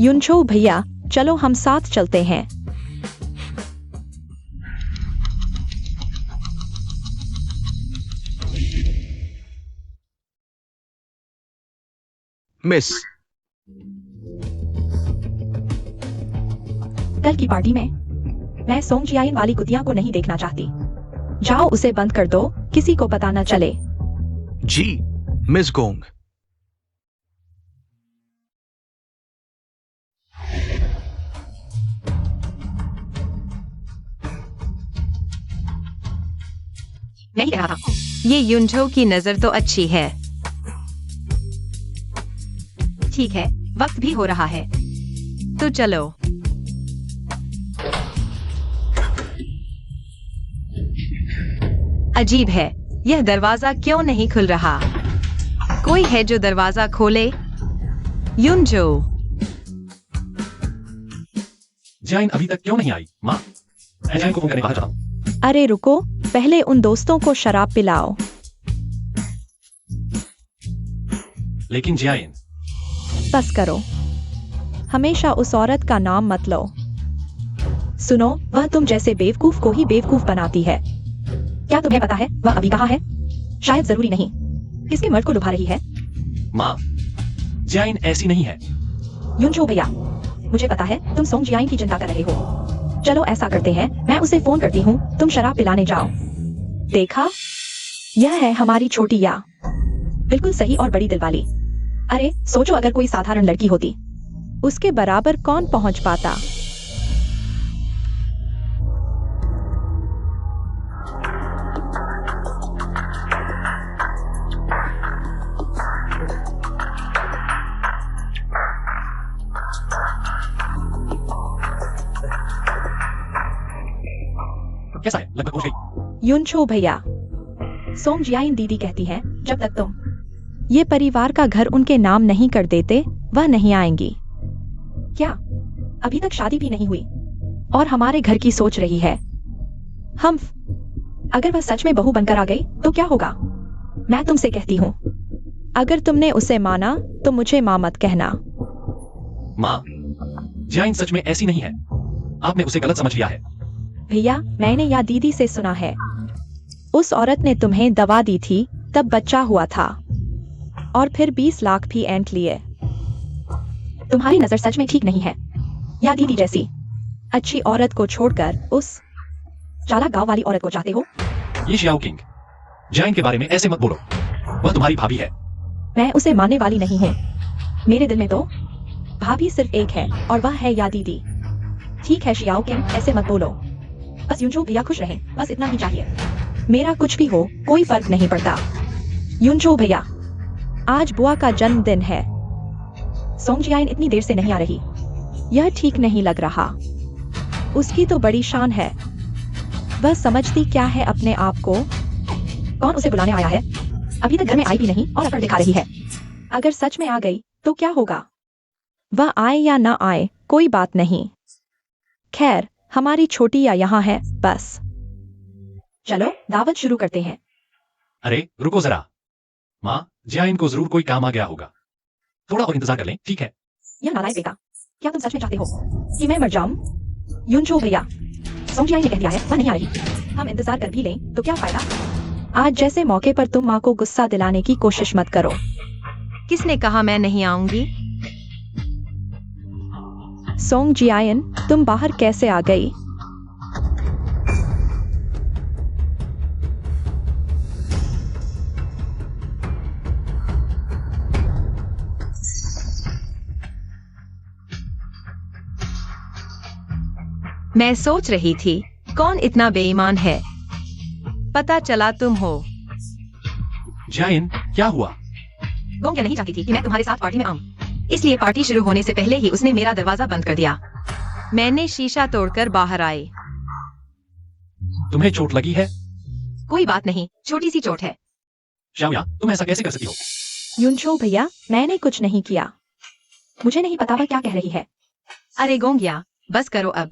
युनछो भैया, चलो हम साथ चलते हैं। मिस, कल की पार्टी में मैं सोंग जियाइन वाली कुतिया को नहीं देखना चाहती। जाओ, उसे बंद कर दो, किसी को पता न चले। जी मिस गोंग। मैं ही कह रहा था। ये युनझो की नजर तो अच्छी है। ठीक है, वक्त भी हो रहा है, तो चलो। अजीब है, यह दरवाजा क्यों नहीं खुल रहा? कोई है जो दरवाजा खोले? युनझो। जियाइन अभी तक क्यों नहीं आई? माँ, मैं जियाइन को फोन करने बाहर जाता हूँ। अरे रुको, पहले उन दोस्तों को शराब पिलाओ। लेकिन जियाइन, बस करो, हमेशा उस औरत का नाम मत लो। सुनो, वह तुम जैसे बेवकूफ को ही बेवकूफ बनाती है। क्या तुम्हें पता है वह अभी कहाँ है? शायद जरूरी नहीं, किसके मर्द को लुभा रही है? माँ, जियाइन ऐसी नहीं है। युनझो भैया, मुझे पता है तुम सोंग जियाइन की चिंता कर रहे हो। चलो ऐसा करते हैं, मैं उसे फोन करती हूँ, तुम शराब पिलाने जाओ। देखा, यह है हमारी छोटी या, बिल्कुल सही और बड़ी दिलवाली। अरे सोचो अगर कोई साधारण लड़की होती। उसके बराबर कौन पहुंच पाता? कैसा है? लगभग पहुंच गई। युनझो भैया, सोंग जियाइन दीदी कहती हैं, जब तक तुम ये परिवार का घर उनके नाम नहीं कर देते, वह नहीं आएंगी। क्या अभी तक शादी भी नहीं हुई और हमारे घर की सोच रही है? हम अगर वह सच में बहू बनकर आ गई तो क्या होगा? मैं तुमसे कहती हूँ। अगर तुमने उसे माना तो मुझे माँ मत कहना। माँ, जियाइन सच में ऐसी नहीं है। आपने उसे गलत समझ लिया है। भैया, मैंने या दीदी से सुना है, उस औरत ने तुम्हें दवा दी थी, तब बच्चा हुआ था, और फिर 20 लाख भी ऐंठ लिए। तुम्हारी नजर सच में ठीक नहीं है। या दीदी जैसी अच्छी औरत को छोड़कर उस चालाक गांव वाली औरत को चाहते हो? ये शियाओ किंग, जियाइन के बारे में ऐसे मत बोलो। वह तुम्हारी भाभी है। मैं उसे मानने वाली नहीं हूँ। मेरे दिल में तो भाभी सिर्फ एक है और वह है या दीदी। ठीक है शियाओ किंग, ऐसे मत बोलो। बस युनझो भैया खुश रहें, बस इतना ही चाहिए। मेरा कुछ भी हो, कोई फर्क नहीं पड़ता। युनझो भैया, आज बुआ का जन्मदिन है। सोंग जियाइन इतनी देर से नहीं आ रही। यह ठीक नहीं लग रहा। उसकी तो बड़ी शान है। वह समझती क्या है अपने आप को? कौन उसे बुलाने आया है? अभी तक घर में आई भी नहीं और अकड़ दिखा रही है। अगर सच में आ गई तो क्या होगा? वह आए या ना आए, कोई बात नहीं। खैर, हमारी छोटी या यहाँ है, बस। चलो दावत शुरू करते हैं। अरे रुको जरा। माँ, जियाइन को जरूर कोई काम आ गया होगा। थोड़ा और इंतजार कर लें, ठीक है? यह नालायक बेटा, क्या तुम सच में चाहते हो कि मैं मर जाऊं? युनझो भैया, सोंग जियाइन ने कह दिया है वह नहीं आ रही। हम इंतजार कर भी लें तो क्या फायदा? आज जैसे मौके पर तुम माँ को गुस्सा दिलाने की कोशिश मत करो। किसने कहा मैं नहीं आऊंगी? सोंग जियाइन, तुम बाहर कैसे आ गई? मैं सोच रही थी, कौन इतना बेईमान है? पता चला तुम हो। जियाइन, क्या हुआ? गोंग क्या नहीं चाहती थी कि मैं तुम्हारे साथ पार्टी में आऊं, इसलिए पार्टी शुरू होने से पहले ही उसने मेरा दरवाजा बंद कर दिया। मैंने शीशा तोड़कर बाहर आई। तुम्हें चोट लगी है? कोई बात नहीं, छोटी सी चोट है। शाओया, तुम ऐसा कैसे कर सकती हो? युनझो भैया, मैंने कुछ नहीं किया। मुझे नहीं पता वह क्या कह रही है। अरे गोंगिया, बस करो अब।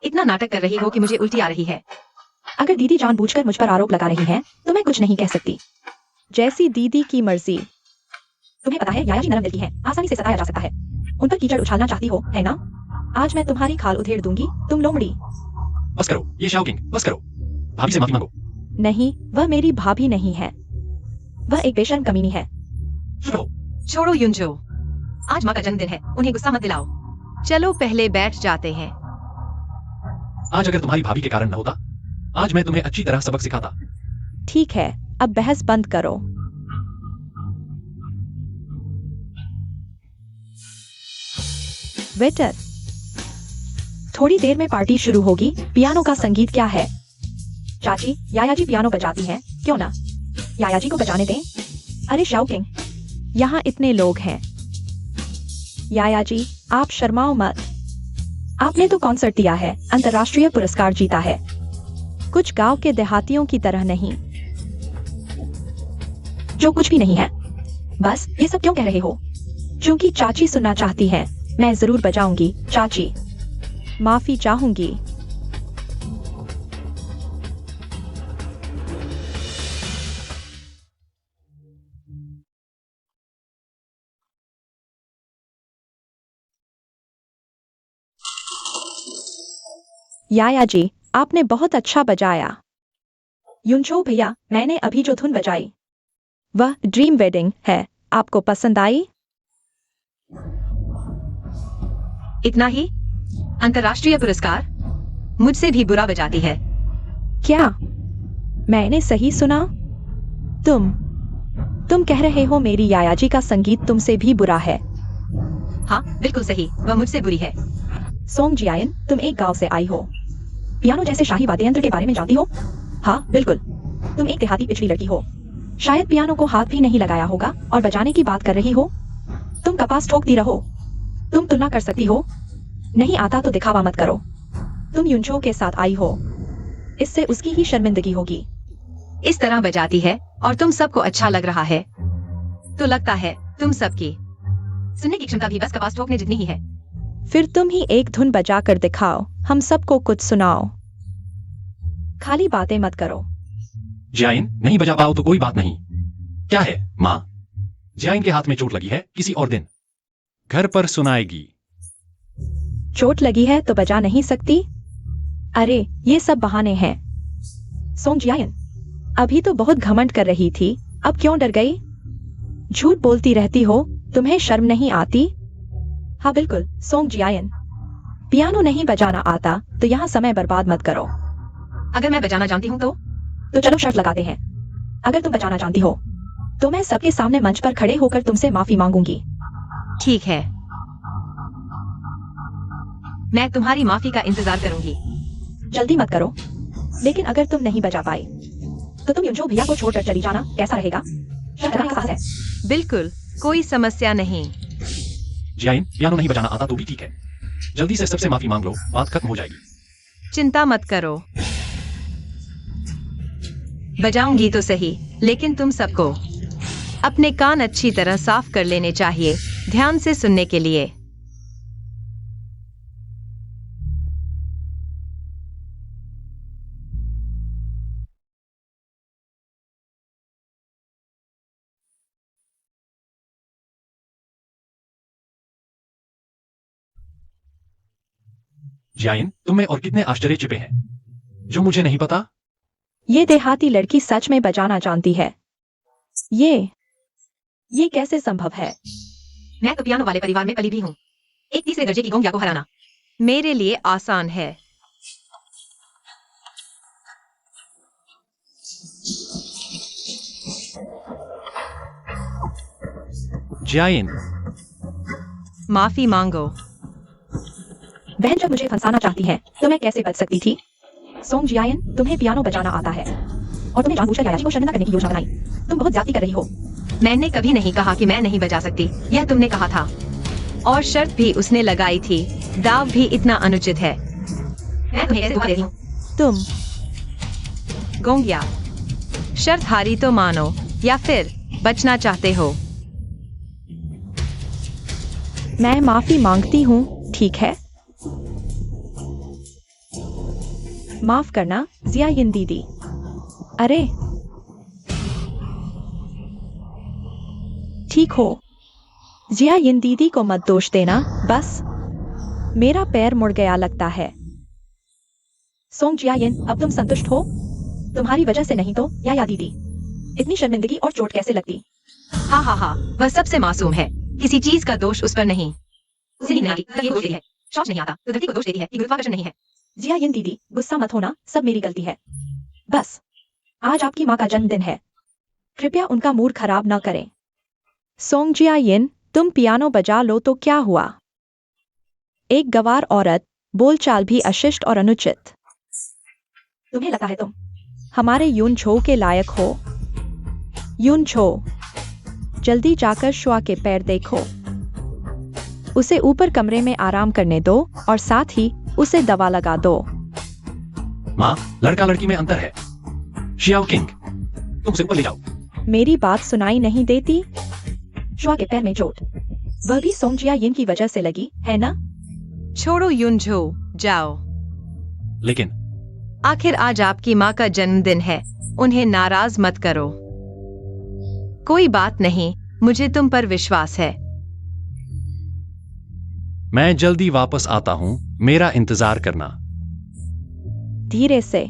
इतना नाटक कर रही हो कि मुझे उल्टी आ रही है। अगर दीदी जानबूझकर मुझ पर आरोप लगा रही है तो मैं कुछ नहीं कह सकती। जैसी दीदी की मर्जी। तुम्हें पता है याया जी नरम दिल की है, आसानी से सताया जा सकता है। उन पर कीचड़ उछालना चाहती हो, है ना? आज मैं तुम्हारी खाल उधेड़ दूंगी, तुम लोमड़ी। बस करो, ये शाओ किंग, बस करो। भाभी से माफी मांगो। नहीं, वह मेरी भाभी नहीं है। वह एक बेशर्म कमीनी है। सुनो, छोड़ो युनझो, आज माँ का जन्मदिन है, उन्हें गुस्सा मत दिलाओ। चलो पहले बैठ जाते हैं। आज अगर तुम्हारी भाभी के कारण न होता, आज मैं तुम्हें अच्छी तरह सबक सिखाता। ठीक है, अब बहस बंद करो। वेटर, थोड़ी देर में पार्टी शुरू होगी। पियानो का संगीत क्या है? चाची, याया जी पियानो बजाती हैं, क्यों ना याया जी को बजाने दें। अरे शाउकिंग, यहाँ इतने लोग हैं। याया जी, आप शर्माओ मत। आपने तो कॉन्सर्ट दिया है, अंतर्राष्ट्रीय पुरस्कार जीता है। कुछ गांव के देहातियों की तरह नहीं। जो कुछ भी नहीं है। बस ये सब क्यों कह रहे हो? क्योंकि चाची सुनना चाहती है। मैं जरूर बजाऊंगी चाची। माफी चाहूंगी। याया जी, आपने बहुत अच्छा बजाया। युनचो भैया, मैंने अभी जो धुन बजाई वह ड्रीम वेडिंग है, आपको पसंद आई? इतना ही? अंतर्राष्ट्रीय पुरस्कार? मुझसे भी बुरा बजाती है। क्या मैंने सही सुना? तुम कह रहे हो मेरी याया जी का संगीत तुमसे भी बुरा है? हाँ, बिल्कुल सही, वह मुझसे बुरी है। सोंग जियायन, तुम एक गांव से आई हो। पियानो जैसे शाही वाद्य यंत्र के बारे में जानती हो? हाँ, बिल्कुल। तुम एक देहाती पिछड़ी लड़की हो। शायद पियानो को हाथ भी नहीं लगाया होगा और बजाने की बात कर रही हो। तुम कपास ठोकती रहो। तुम तुलना कर सकती हो। नहीं आता तो दिखावा मत करो। तुम युनचो के साथ आई हो, इससे उसकी ही शर्मिंदगी होगी। इस तरह बजाती है और तुम सबको अच्छा लग रहा है, तो लगता है तुम सबकी सुनने की क्षमता भी बस कपास ठोकने जितनी ही है। फिर तुम ही एक धुन बजा कर दिखाओ, हम सबको कुछ सुनाओ। खाली बातें मत करो। जियाइन, नहीं बजा पाओ तो कोई बात नहीं। क्या है माँ? जियाइन के हाथ में चोट लगी है, किसी और दिन घर पर सुनाएगी। चोट लगी है तो बजा नहीं सकती? अरे ये सब बहाने हैं। सोंग जियायन, अभी तो बहुत घमंड कर रही थी, अब क्यों डर गई? झूठ बोलती रहती हो, तुम्हें शर्म नहीं आती? हाँ बिल्कुल, सोंग जियायन। पियानो नहीं बजाना आता तो यहाँ समय बर्बाद मत करो। अगर मैं बजाना जानती हूँ तो चलो शर्त लगाते हैं। अगर तुम बजाना जानती हो तो मैं सबके सामने मंच पर खड़े होकर तुमसे माफी मांगूंगी। ठीक है, मैं तुम्हारी माफी का इंतजार करूंगी। जल्दी मत करो। लेकिन अगर तुम नहीं बजा पाई तो तुम युनचो भैया को छोड़कर चली जाना, कैसा रहेगा? शर्त करने का साहस है। बिल्कुल, कोई समस्या नहीं। जियाइन, पियानो नहीं बजाना आता तो भी ठीक है। जल्दी से सबसे माफी मांग लो, बात खत्म हो जाएगी। चिंता मत करो, बजाऊंगी तो सही, लेकिन तुम सबको अपने कान अच्छी तरह साफ कर लेने चाहिए, ध्यान से सुनने के लिए। जियाइन, तुम में और कितने आश्चर्य छिपे हैं जो मुझे नहीं पता। ये देहाती लड़की सच में बजाना जानती है। ये कैसे संभव है? मैं तो पियानो वाले परिवार में पली भी हूँ। एक तीसरे दर्जे की गोंगिया को हराना मेरे लिए आसान है। जियाइन, माफी मांगो। बहन जब मुझे फंसाना चाहती है तो मैं कैसे बच सकती थी? सोंग जियायन, तुम्हें पियानो बजाना आता है और तुमने जानबूझकर याया जी को शर्मिंदा करने की योजना बनाई। तुम बहुत ज्यादती कर रही हो। मैंने कभी नहीं कहा कि मैं नहीं बजा सकती, यह तुमने कहा था। और शर्त भी उसने लगाई थी। दाव भी इतना अनुचित है। मैं तुम्हें कैसे धोखा दे रही हूँ? तुम गोंगिया, शर्त हारी तो मानो या फिर बचना चाहते हो? मैं माफी मांगती हूँ, ठीक है? माफ करना जियाइन दीदी। अरे ठीक हो, जियाइन दीदी को मत दोष देना, बस मेरा पैर मुड़ गया लगता है। सोंग जियायन, अब तुम संतुष्ट हो? तुम्हारी वजह से नहीं तो याया दीदी इतनी शर्मिंदगी और चोट कैसे लगती? हाँ हाँ हाँ, वह सबसे मासूम है, किसी चीज का दोष उस पर नहीं। उसे नींद नहीं आती तो ये दोष देती है, शौच नहीं आता तो धरती को दोष देती है कि गुरुत्वाकर्षण नहीं है। जियायन दीदी, गुस्सा मत होना, सब मेरी गलती है। बस आज आपकी माँ का जन्मदिन है, कृपया उनका मूड खराब न करें। सोंग जियाइन, तुम पियानो बजा लो तो क्या हुआ? एक गवार औरत, बोलचाल भी अशिष्ट और अनुचित। तुम्हें लगता है तुम हमारे यून छो के लायक हो। यून छो, जल्दी जाकर शुआ के पैर देखो। उसे ऊपर कमरे में आराम करने दो और साथ ही उसे दवा लगा दो। माँ, लड़का लड़की में अंतर है। शियाओ किंग, तुम उसे ऊपर ले जाओ। मेरी बात सुनाई नहीं देती? शुआ के पैर में चोट, वह भी सोंग जियायिन की वजह से लगी है ना? छोड़ो युनझो, जाओ। लेकिन आखिर आज आपकी माँ का जन्मदिन है, उन्हें नाराज मत करो। कोई बात नहीं, मुझे तुम पर विश्वास है। मैं जल्दी वापस आता हूँ, मेरा इंतजार करना। धीरे से।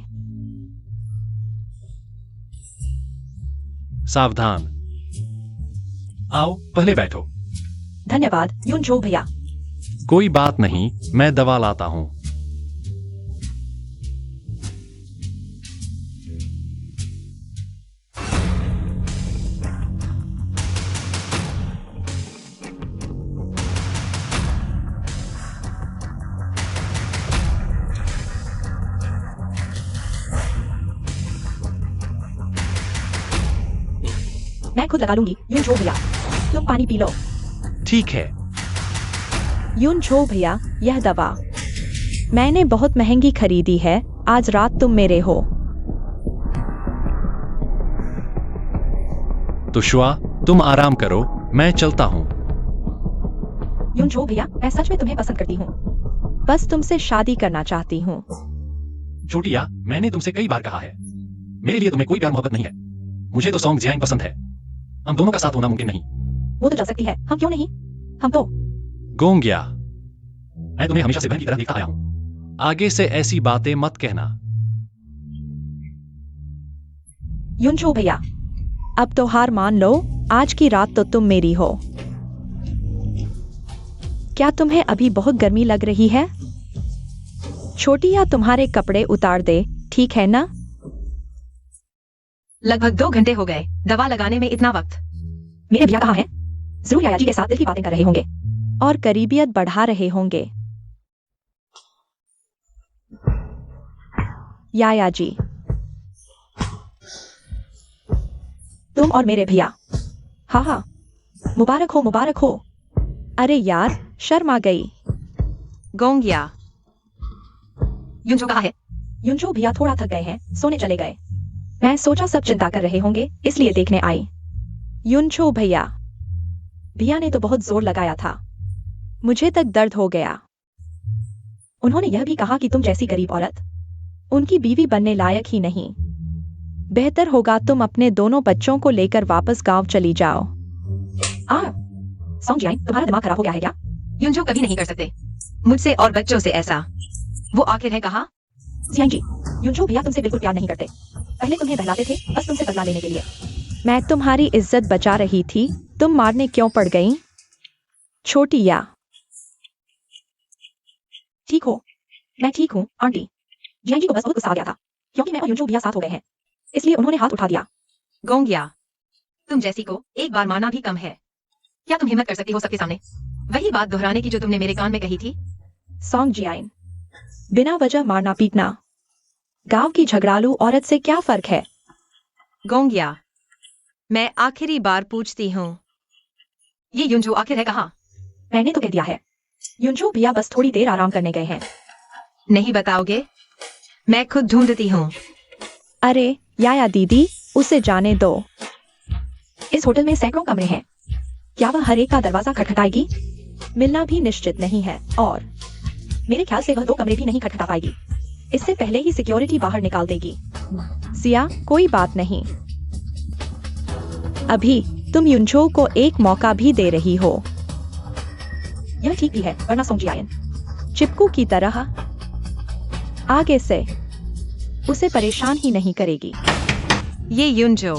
सावधान। आओ, पहले बैठो। धन्यवाद यून छो भैया। कोई बात नहीं, मैं दवा लाता हूँ। मैं खुद लगा लूंगी यून छो भैया, तुम पानी पी लो। ठीक है। यून छो भैया, यह दवा मैंने बहुत महंगी खरीदी है। आज रात तुम मेरे हो। तो शुआ, तुम आराम करो, मैं चलता हूँ। यून छो भैया, मैं सच में तुम्हें पसंद करती हूँ। बस तुमसे शादी करना चाहती हूँ। छोटिया, मैंने तुमसे कई बार कहा है, मेरे लिए तुम्हें कोई प्यार मोहब्बत नहीं है। मुझे तो सॉन्ग जियाइन पसंद है। हम दोनों का साथ होना मुमकिन नहीं। वो तो जा सकती है, हम क्यों नहीं? हम तो गोंगिया, मैं तुम्हें हमेशा से बहन की तरह देखता आया हूँ। आगे से ऐसी बातें मत कहना। यून छो भैया, अब तो हार मान लो, आज की रात तो तुम मेरी हो। क्या तुम्हें अभी बहुत गर्मी लग रही है? छोटिया तुम्हारे कपड़े उतार दे, ठीक है ना? लगभग 2 घंटे हो गए, दवा लगाने में इतना वक्त। मेरे भैया कहाँ हैं? जरूर याया जी के साथ दिल की बातें कर रहे होंगे। और करीबियत बढ़ा रहे होंगे। याया जी, तुम और मेरे भैया, हाँ हाँ, मुबारक हो मुबारक हो। अरे यार, शर्म आ गई। गोंगिया, युनझो कहाँ है? यून छो भैया थोड़ा थक गए हैं, सोने चले गए। मैं सोचा सब चिंता कर रहे होंगे, इसलिए देखने आई। युनछो भैया, भैया ने तो बहुत जोर लगाया था। मुझे तक दर्द हो गया। उन्होंने यह भी कहा कि तुम जैसी गरीब औरत उनकी बीवी बनने लायक ही नहीं। बेहतर होगा तुम अपने दोनों बच्चों को लेकर वापस गांव चली जाओ। सोंग जियाइन, तुम्हारा दिमाग खराब हो गया है क्या? युनझो कभी नहीं कर सकते मुझसे और बच्चों से ऐसा। वो आखिर है कहाँ? जियाइन जी, यून छो भैया तुमसे बिल्कुल प्यार नहीं करते। पहले तुम्हें बहलाते थे, बस तुमसे बदला लेने के लिए। मैं तुम्हारी इज्जत बचा रही थी, तुम मारने क्यों पड़ गई? छोटिया, ठीक हो? मैं ठीक हूँ आंटी। जियाइन जी को बस बहुत गुस्सा आ गया था, क्योंकि मैं और यून छो भैया साथ हो गए हैं, इसलिए उन्होंने हाथ उठा दिया। गोंगिया, तुम जैसी को एक बार मारना भी कम है। क्या तुम हिम्मत कर सकती हो सबके सामने वही बात दोहराने की जो तुमने मेरे कान में कही थी? सोंग जियाइन, बिना वजह मारना पीटना गांव की झगड़ालू औरत से क्या फर्क है? गोंगिया, मैं आखिरी बार पूछती हूँ, ये युनझो आखिर है कहाँ? मैंने तो कह दिया है, यून छो भैया बस थोड़ी देर आराम करने गए हैं। नहीं बताओगे? मैं खुद ढूंढती हूँ। अरे याया दीदी, उसे जाने दो। इस होटल में सैकड़ों कमरे हैं, क्या वह हर एक का दरवाजा खटखटाएगी? मिलना भी निश्चित नहीं है। और मेरे ख्याल से वह 2 कमरे भी नहीं खटखटा पाएगी, इससे पहले ही सिक्योरिटी बाहर निकाल देगी। सिया, कोई बात नहीं। अभी तुम युनछो को एक मौका भी दे रही हो। यह ठीक भी है, वरना सोंग जियाइन चिपकू की तरह आगे से उसे परेशान ही नहीं करेगी। ये युनझो,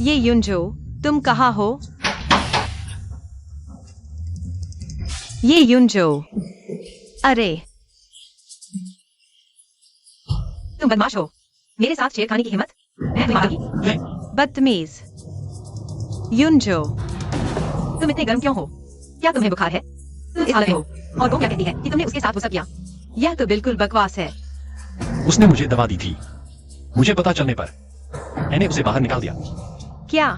ये युनझो, तुम कहाँ हो? ये युनझो, अरे तुम बदमाश हो, मेरे साथ छेड़खानी की हिम्मत? मैं तुम्हें मारूंगी। बदतमीज युनझो, तुम इतने गर्म क्यों हो? क्या तुम्हें बुखार है? तुम इस हालत में हो और वो क्या कहती है कि तुमने उसके साथ वो सब किया? यह तो बिल्कुल बकवास है। उसने मुझे दवा दी थी। मुझे पता चलने पर मैंने उसे बाहर निकाल दिया। क्या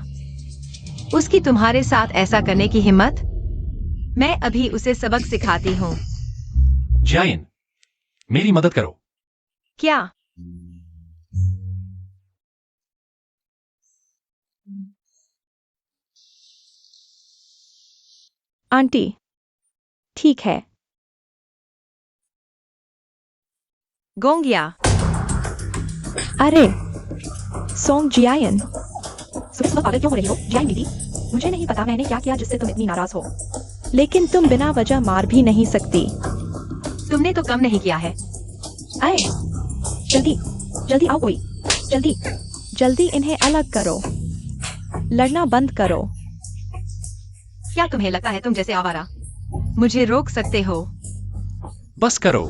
उसकी तुम्हारे साथ ऐसा करने की हिम्मत? मैं अभी उसे सबक सिखाती हूँ। जियान, मेरी मदद करो। क्या? आंटी, ठीक है। गोंगिया, अरे सोंग जियान, सुबह सुबह पागल क्यों हो रही हो जियान दीदी? मुझे नहीं पता मैंने क्या किया जिससे तुम इतनी नाराज हो। लेकिन तुम बिना वजह मार भी नहीं सकती। तुमने तो कम नहीं किया है। आए, जल्दी जल्दी आओ कोई, जल्दी। जल्दी इन्हें अलग करो। लड़ना बंद करो। क्या तुम्हें लगता है तुम जैसे आवारा मुझे रोक सकते हो? बस करो।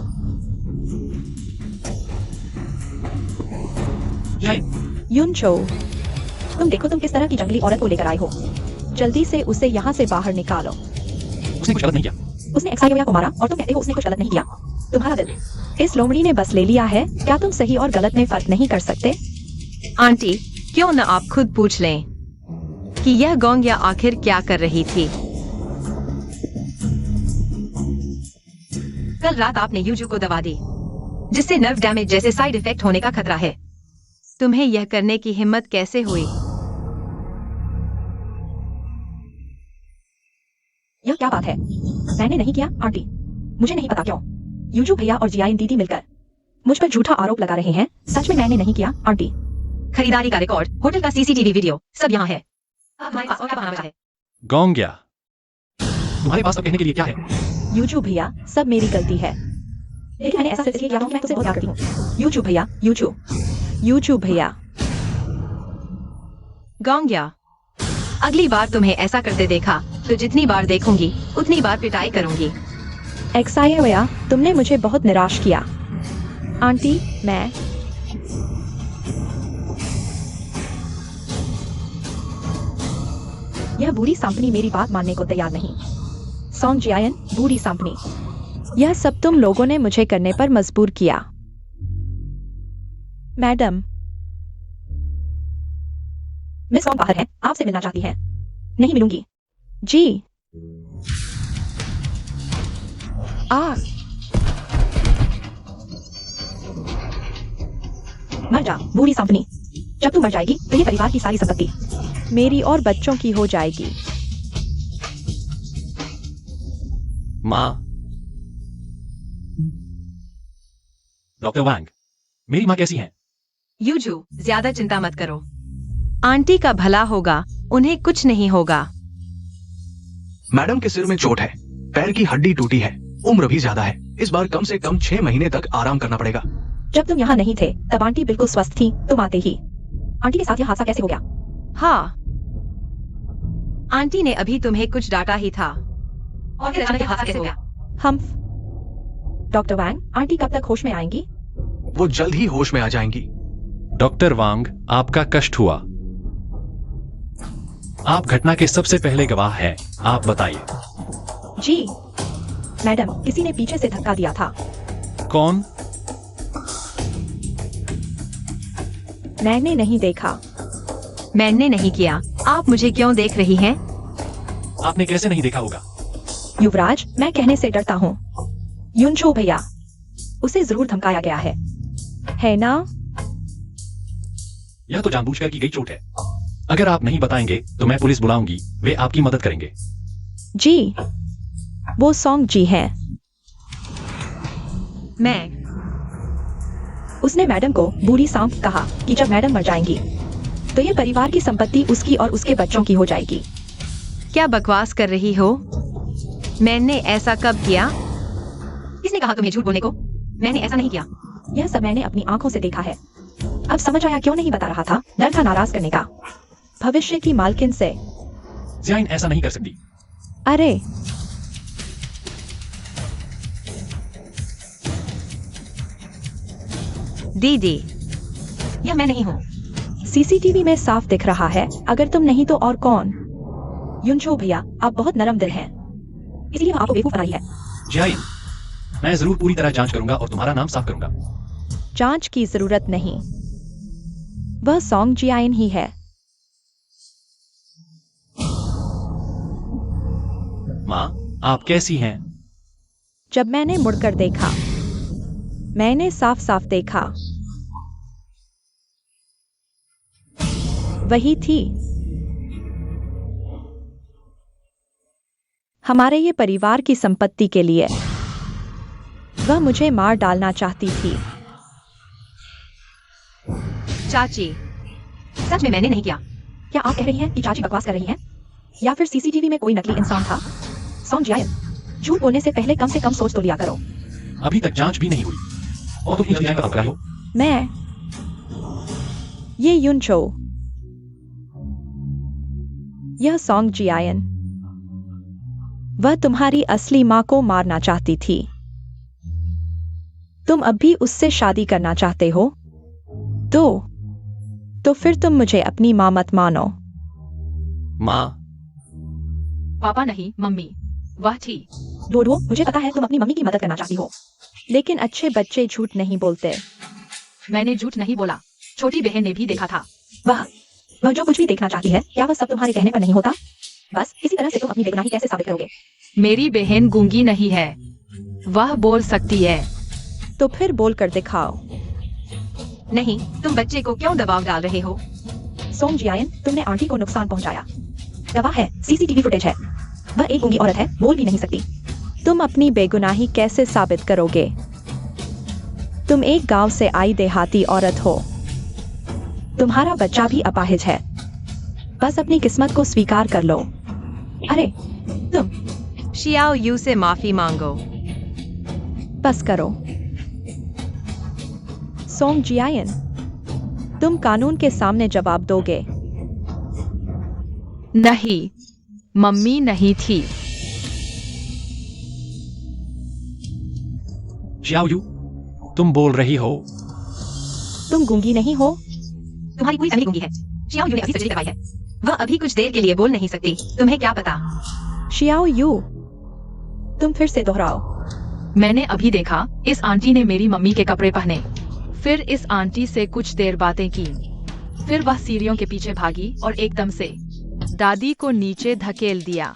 जियान, युनचो, तुम देखो तुम किस तरह की जंगली औरत को लेकर आए हो। जल्दी से उसे यहाँ से बाहर निकालो। उसने कुछ गलत नहीं किया। उसने एक्साइयोया को मारा और तुम कहते हो उसने कुछ गलत नहीं किया। तुम्हारा दिल। इस लोमड़ी ने बस ले लिया है। क्या तुम सही और गलत में फर्क नहीं कर सकते? आंटी, क्यों न आप खुद पूछ लें कि यह गोंगिया आखिर क्या कर रही थी? कल रात आपने यूजू को दवा दी, जिससे नर्व डैमेज जैसे साइड इफेक्ट होने का खतरा है। तुम्हें यह करने की हिम्मत कैसे हुई? यह क्या बात है? मैंने नहीं किया आंटी। मुझे नहीं पता क्यों यूजू भैया और जियान दीदी मिलकर मुझ पर झूठा आरोप लगा रहे हैं। सच में मैंने नहीं किया आंटी। खरीदारी का रिकॉर्ड, होटल का सीसीटीवी वीडियो, सब यहाँ है। अब हमारे पास और क्या बहाना बचा है? गोंगिया, तुम्हारे पास अब कहने के लिए क्या है? यूजू भैया, सब मेरी गलती है। लेकिन मैंने ऐसा सिर्फ इसलिए किया क्योंकि मैं तुझसे बहुत प्यार करती हूँ। यूजू भैया, यूजू। यूजू भैया, गोंगिया, अगली बार तुम्हें ऐसा करते देखा तो जितनी बार देखूंगी उतनी बार पिटाई करूंगी। एक्साइयोया, तुमने मुझे बहुत निराश किया। आंटी, मैं यह बूढ़ी सांपनी मेरी बात मानने को तैयार नहीं। सॉन्ग जियान, बूढ़ी सांपनी। यह सब तुम लोगों ने मुझे करने पर मजबूर किया। मैडम, मिस सॉन्ग बाहर है, आपसे मिलना चाहती है। नहीं मिलूंगी। जी। मर जा बूढ़ी सांपनी। जब तू मर जाएगी तो ये परिवार की सारी संपत्ति मेरी और बच्चों की हो जाएगी। माँ। डॉक्टर वांग, मेरी माँ कैसी है? यूजू, ज्यादा चिंता मत करो। आंटी का भला होगा, उन्हें कुछ नहीं होगा। मैडम के सिर में चोट है, पैर की हड्डी टूटी है, उम्र भी ज्यादा है। इस बार कम से कम 6 महीने तक आराम करना पड़ेगा। जब तुम यहाँ नहीं थे तब आंटी बिल्कुल स्वस्थ थी। तुम आते ही आंटी के साथ यह हादसा कैसे हो गया? हाँ, आंटी ने अभी तुम्हें कुछ डांटा ही था। और फिर अचानक यह हादसा कैसे हो गया? हम डॉक्टर वैंग, आंटी कब तक होश में आएंगी? वो जल्द ही होश में आ जाएंगी। डॉक्टर वांग, आपका कष्ट हुआ। आप घटना के सबसे पहले गवाह हैं। आप बताइए। जी मैडम, किसी ने पीछे से धक्का दिया था। कौन? मैंने नहीं देखा। मैंने नहीं किया। आप मुझे क्यों देख रही हैं? आपने कैसे नहीं देखा होगा? युवराज, मैं कहने से डरता हूँ। युनचो भैया, उसे जरूर धमकाया गया है ना? यह तो जानबूझकर की गई चोट है। अगर आप नहीं बताएंगे तो मैं पुलिस बुलाऊंगी। वे आपकी मदद करेंगे। जी, वो सॉन्ग जी हैं। मैं उसने मैडम को बूढ़ी सांप कहा कि जब मैडम मर जाएंगी तो ये परिवार की संपत्ति उसकी और उसके बच्चों की हो जाएगी। क्या बकवास कर रही हो? मैंने ऐसा कब किया? किसने कहा तुम्हें झूठ बोलने को? मैंने ऐसा नहीं किया। यह सब मैंने अपनी आंखों से देखा है। अब समझ आया क्यों नहीं बता रहा था। डर था नाराज करने का। भविष्य की मालकिन से। जियान ऐसा नहीं कर सकती। अरे, दीदी, यह मैं नहीं हूँ। सीसीटीवी में साफ दिख रहा है। अगर तुम नहीं तो और कौन? युनचो भैया, आप बहुत नरम दिल हैं, इसलिए हम आपको बेवकूफ बना रही है। जियान, मैं जरूर पूरी तरह जांच करूंगा और तुम्हारा नाम साफ करूंगा। जांच की जरूरत नहीं, वह सॉन्ग जियान ही है। माँ, आप कैसी हैं? जब मैंने मुड़कर देखा, मैंने साफ साफ देखा, वही थी। हमारे ये परिवार की संपत्ति के लिए वह मुझे मार डालना चाहती थी। चाची, सच में मैंने नहीं किया। क्या आप कह रही हैं कि चाची बकवास कर रही हैं? या फिर सीसीटीवी में कोई नकली इंसान था? सॉन्ग जियान, झूठ बोलने से कम सोच तो लिया करो। अभी तक जांच भी नहीं हुई और तुम इन का काम कर रहे हो। मैं ये युनचो, यह सॉन्ग जियान, वह तुम्हारी असली मां को मारना चाहती थी। तुम अब भी उससे शादी करना चाहते हो? तो फिर तुम मुझे अपनी मां मत मानो। माँ, पापा नहीं, मम्मी। वह थी। डोडो, मुझे पता है तुम अपनी मम्मी की मदद करना चाहती हो। लेकिन अच्छे बच्चे झूठ नहीं बोलते। मैंने झूठ नहीं बोला। छोटी बहन ने भी देखा था। वह जो कुछ भी देखना चाहती है, क्या वह सब तुम्हारे कहने पर नहीं होता? बस इसी तरह से तुम अपनी बेगुनाही कैसे साबित करोगे? मेरी बहन गूंगी नहीं है, वह बोल सकती है। तो फिर बोल कर दिखाओ। नहीं, तुम बच्चे को क्यों दबाव डाल रहे हो? सॉन्ग जियान, तुमने आंटी को नुकसान पहुंचाया। गवाह है, सीसीटीवी फुटेज है। वह एक गूंगी औरत है, बोल भी नहीं सकती। तुम अपनी बेगुनाही कैसे साबित करोगे? तुम एक गांव से आई देहाती औरत हो। तुम्हारा बच्चा भी अपाहिज है। बस अपनी किस्मत को स्वीकार कर लो। अरे तुम शियाओ यू से माफी मांगो। बस करो। सॉन्ग जियान, तुम कानून के सामने जवाब दोगे। नहीं, मम्मी नहीं थी। श्याओ यू, तुम बोल रही हो? तुम गूंगी नहीं हो? तुम्हारी पूरी फैमिली गूंगी है। शियाओ यू ने अभी सर्जरी करवाई है। वह अभी कुछ देर के लिए बोल नहीं सकती। तुम्हें क्या पता? शियाओ यू, तुम फिर से दोहराओ। मैंने अभी देखा, इस आंटी ने मेरी मम्मी के कपड़े पहने। फिर इस आंटी से कुछ देर बातें की। फिर वह सीढ़ियों के पीछे भागी और एकदम से दादी को नीचे धकेल दिया।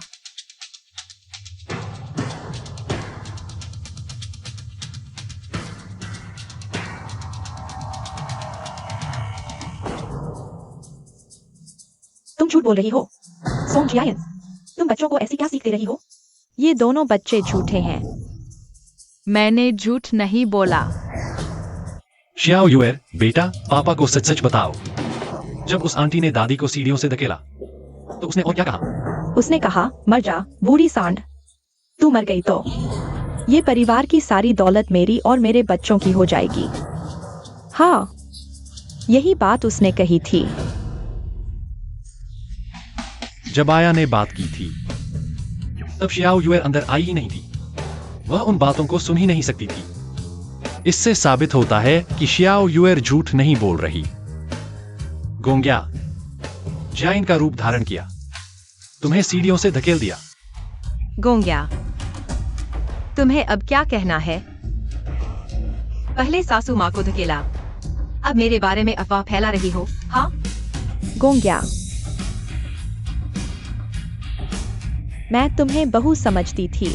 तुम झूठ बोल रही हो। सॉन्ग जियान, तुम बच्चों को ऐसी क्या सीख दे रही हो? ये दोनों बच्चे झूठे हैं। मैंने झूठ नहीं बोला। श्याओ यूएर, बेटा, पापा को सच सच बताओ। जब उस आंटी ने दादी को सीढ़ियों से धकेला तो उसने और क्या कहा? उसने कहा, मर जा बूढ़ी सांड। तू मर गई तो ये परिवार की सारी दौलत मेरी और मेरे बच्चों की हो जाएगी। हाँ, यही बात उसने कही थी। जब आया ने बात की थी तब श्याओ यूएर अंदर आई ही नहीं थी। वह उन बातों को सुन ही नहीं सकती थी। इससे साबित होता है कि श्याओ यूएर झूठ नहीं बोल रही। गोंग्या, जियान का रूप धारण किया, तुम्हें सीढ़ियों से धकेल दिया। गोंग्या, तुम्हें अब क्या कहना है? पहले सासू माँ को धकेला, अब मेरे बारे में अफवाह फैला रही हो? हाँ? गोंग्या, मैं तुम्हें बहू समझती थी।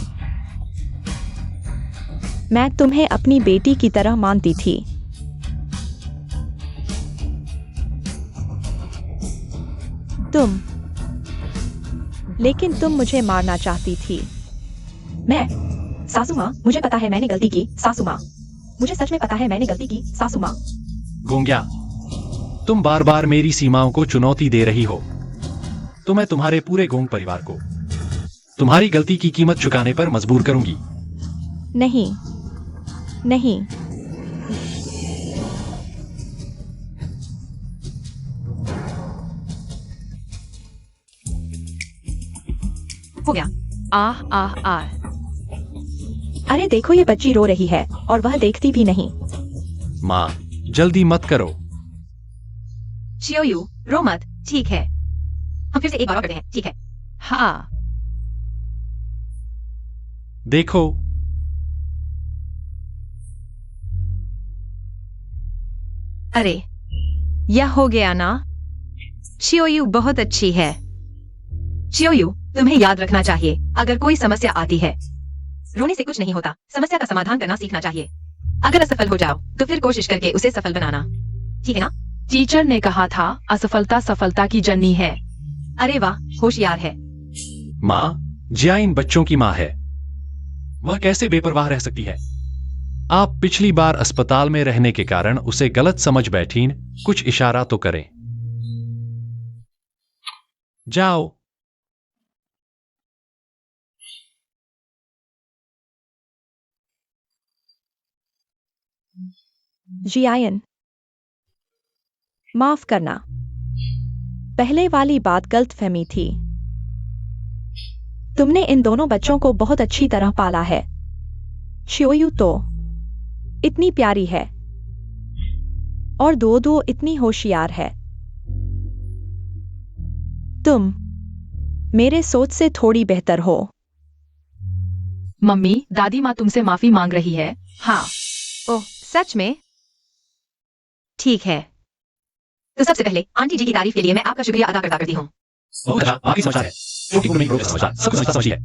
मैं तुम्हें अपनी बेटी की तरह मानती थी। लेकिन तुम मुझे मारना चाहती थी। मैं? सासू माँ, मुझे पता है मैंने गलती की। सासू माँ, मुझे सच में पता है मैंने गलती की। सासू माँ। गोंग्या, तुम बार बार मेरी सीमाओं को चुनौती दे रही हो, तो मैं तुम्हारे पूरे गोंग परिवार को तुम्हारी गलती की कीमत चुकाने पर मजबूर करूंगी। नहीं, नहीं, हो गया। आह आह आह। अरे देखो, ये बच्ची रो रही है और वह देखती भी नहीं। माँ, जल्दी मत करो। शियोयू, रो मत, ठीक है। हम फिर से एक बार और करते हैं, ठीक है? हाँ। देखो, अरे यह हो गया ना। शियोयू बहुत अच्छी है। शियोयू, तुम्हें याद रखना चाहिए, अगर कोई समस्या आती है, रोने से कुछ नहीं होता। समस्या का समाधान करना सीखना चाहिए। अगर असफल हो जाओ तो फिर कोशिश करके उसे सफल बनाना, ठीक है ना? टीचर ने कहा था असफलता सफलता की जननी है। अरे वाह, होशियार है। माँ, जियाइन बच्चों की माँ है। वह कैसे बेपरवाह रह सकती है? आप पिछली बार अस्पताल में रहने के कारण उसे गलत समझ बैठीं। कुछ इशारा तो करें। जाओ। जियायन, माफ करना, पहले वाली बात गलतफहमी थी। तुमने इन दोनों बच्चों को बहुत अच्छी तरह पाला है। शियोयू तो इतनी प्यारी है और दो दो इतनी होशियार है। तुम मेरे सोच से थोड़ी बेहतर हो। मम्मी, दादी माँ तुमसे माफी मांग रही है। हाँ। ओह, सच में? ठीक है। तो सबसे पहले आंटी जी की तारीफ के लिए मैं आपका शुक्रिया अदा करती हूँ। बहुत अच्छा, आपकी समझदार है। छोटी उम्र में ग्रोथ का समझदार, सब कुछ समझता समझी है।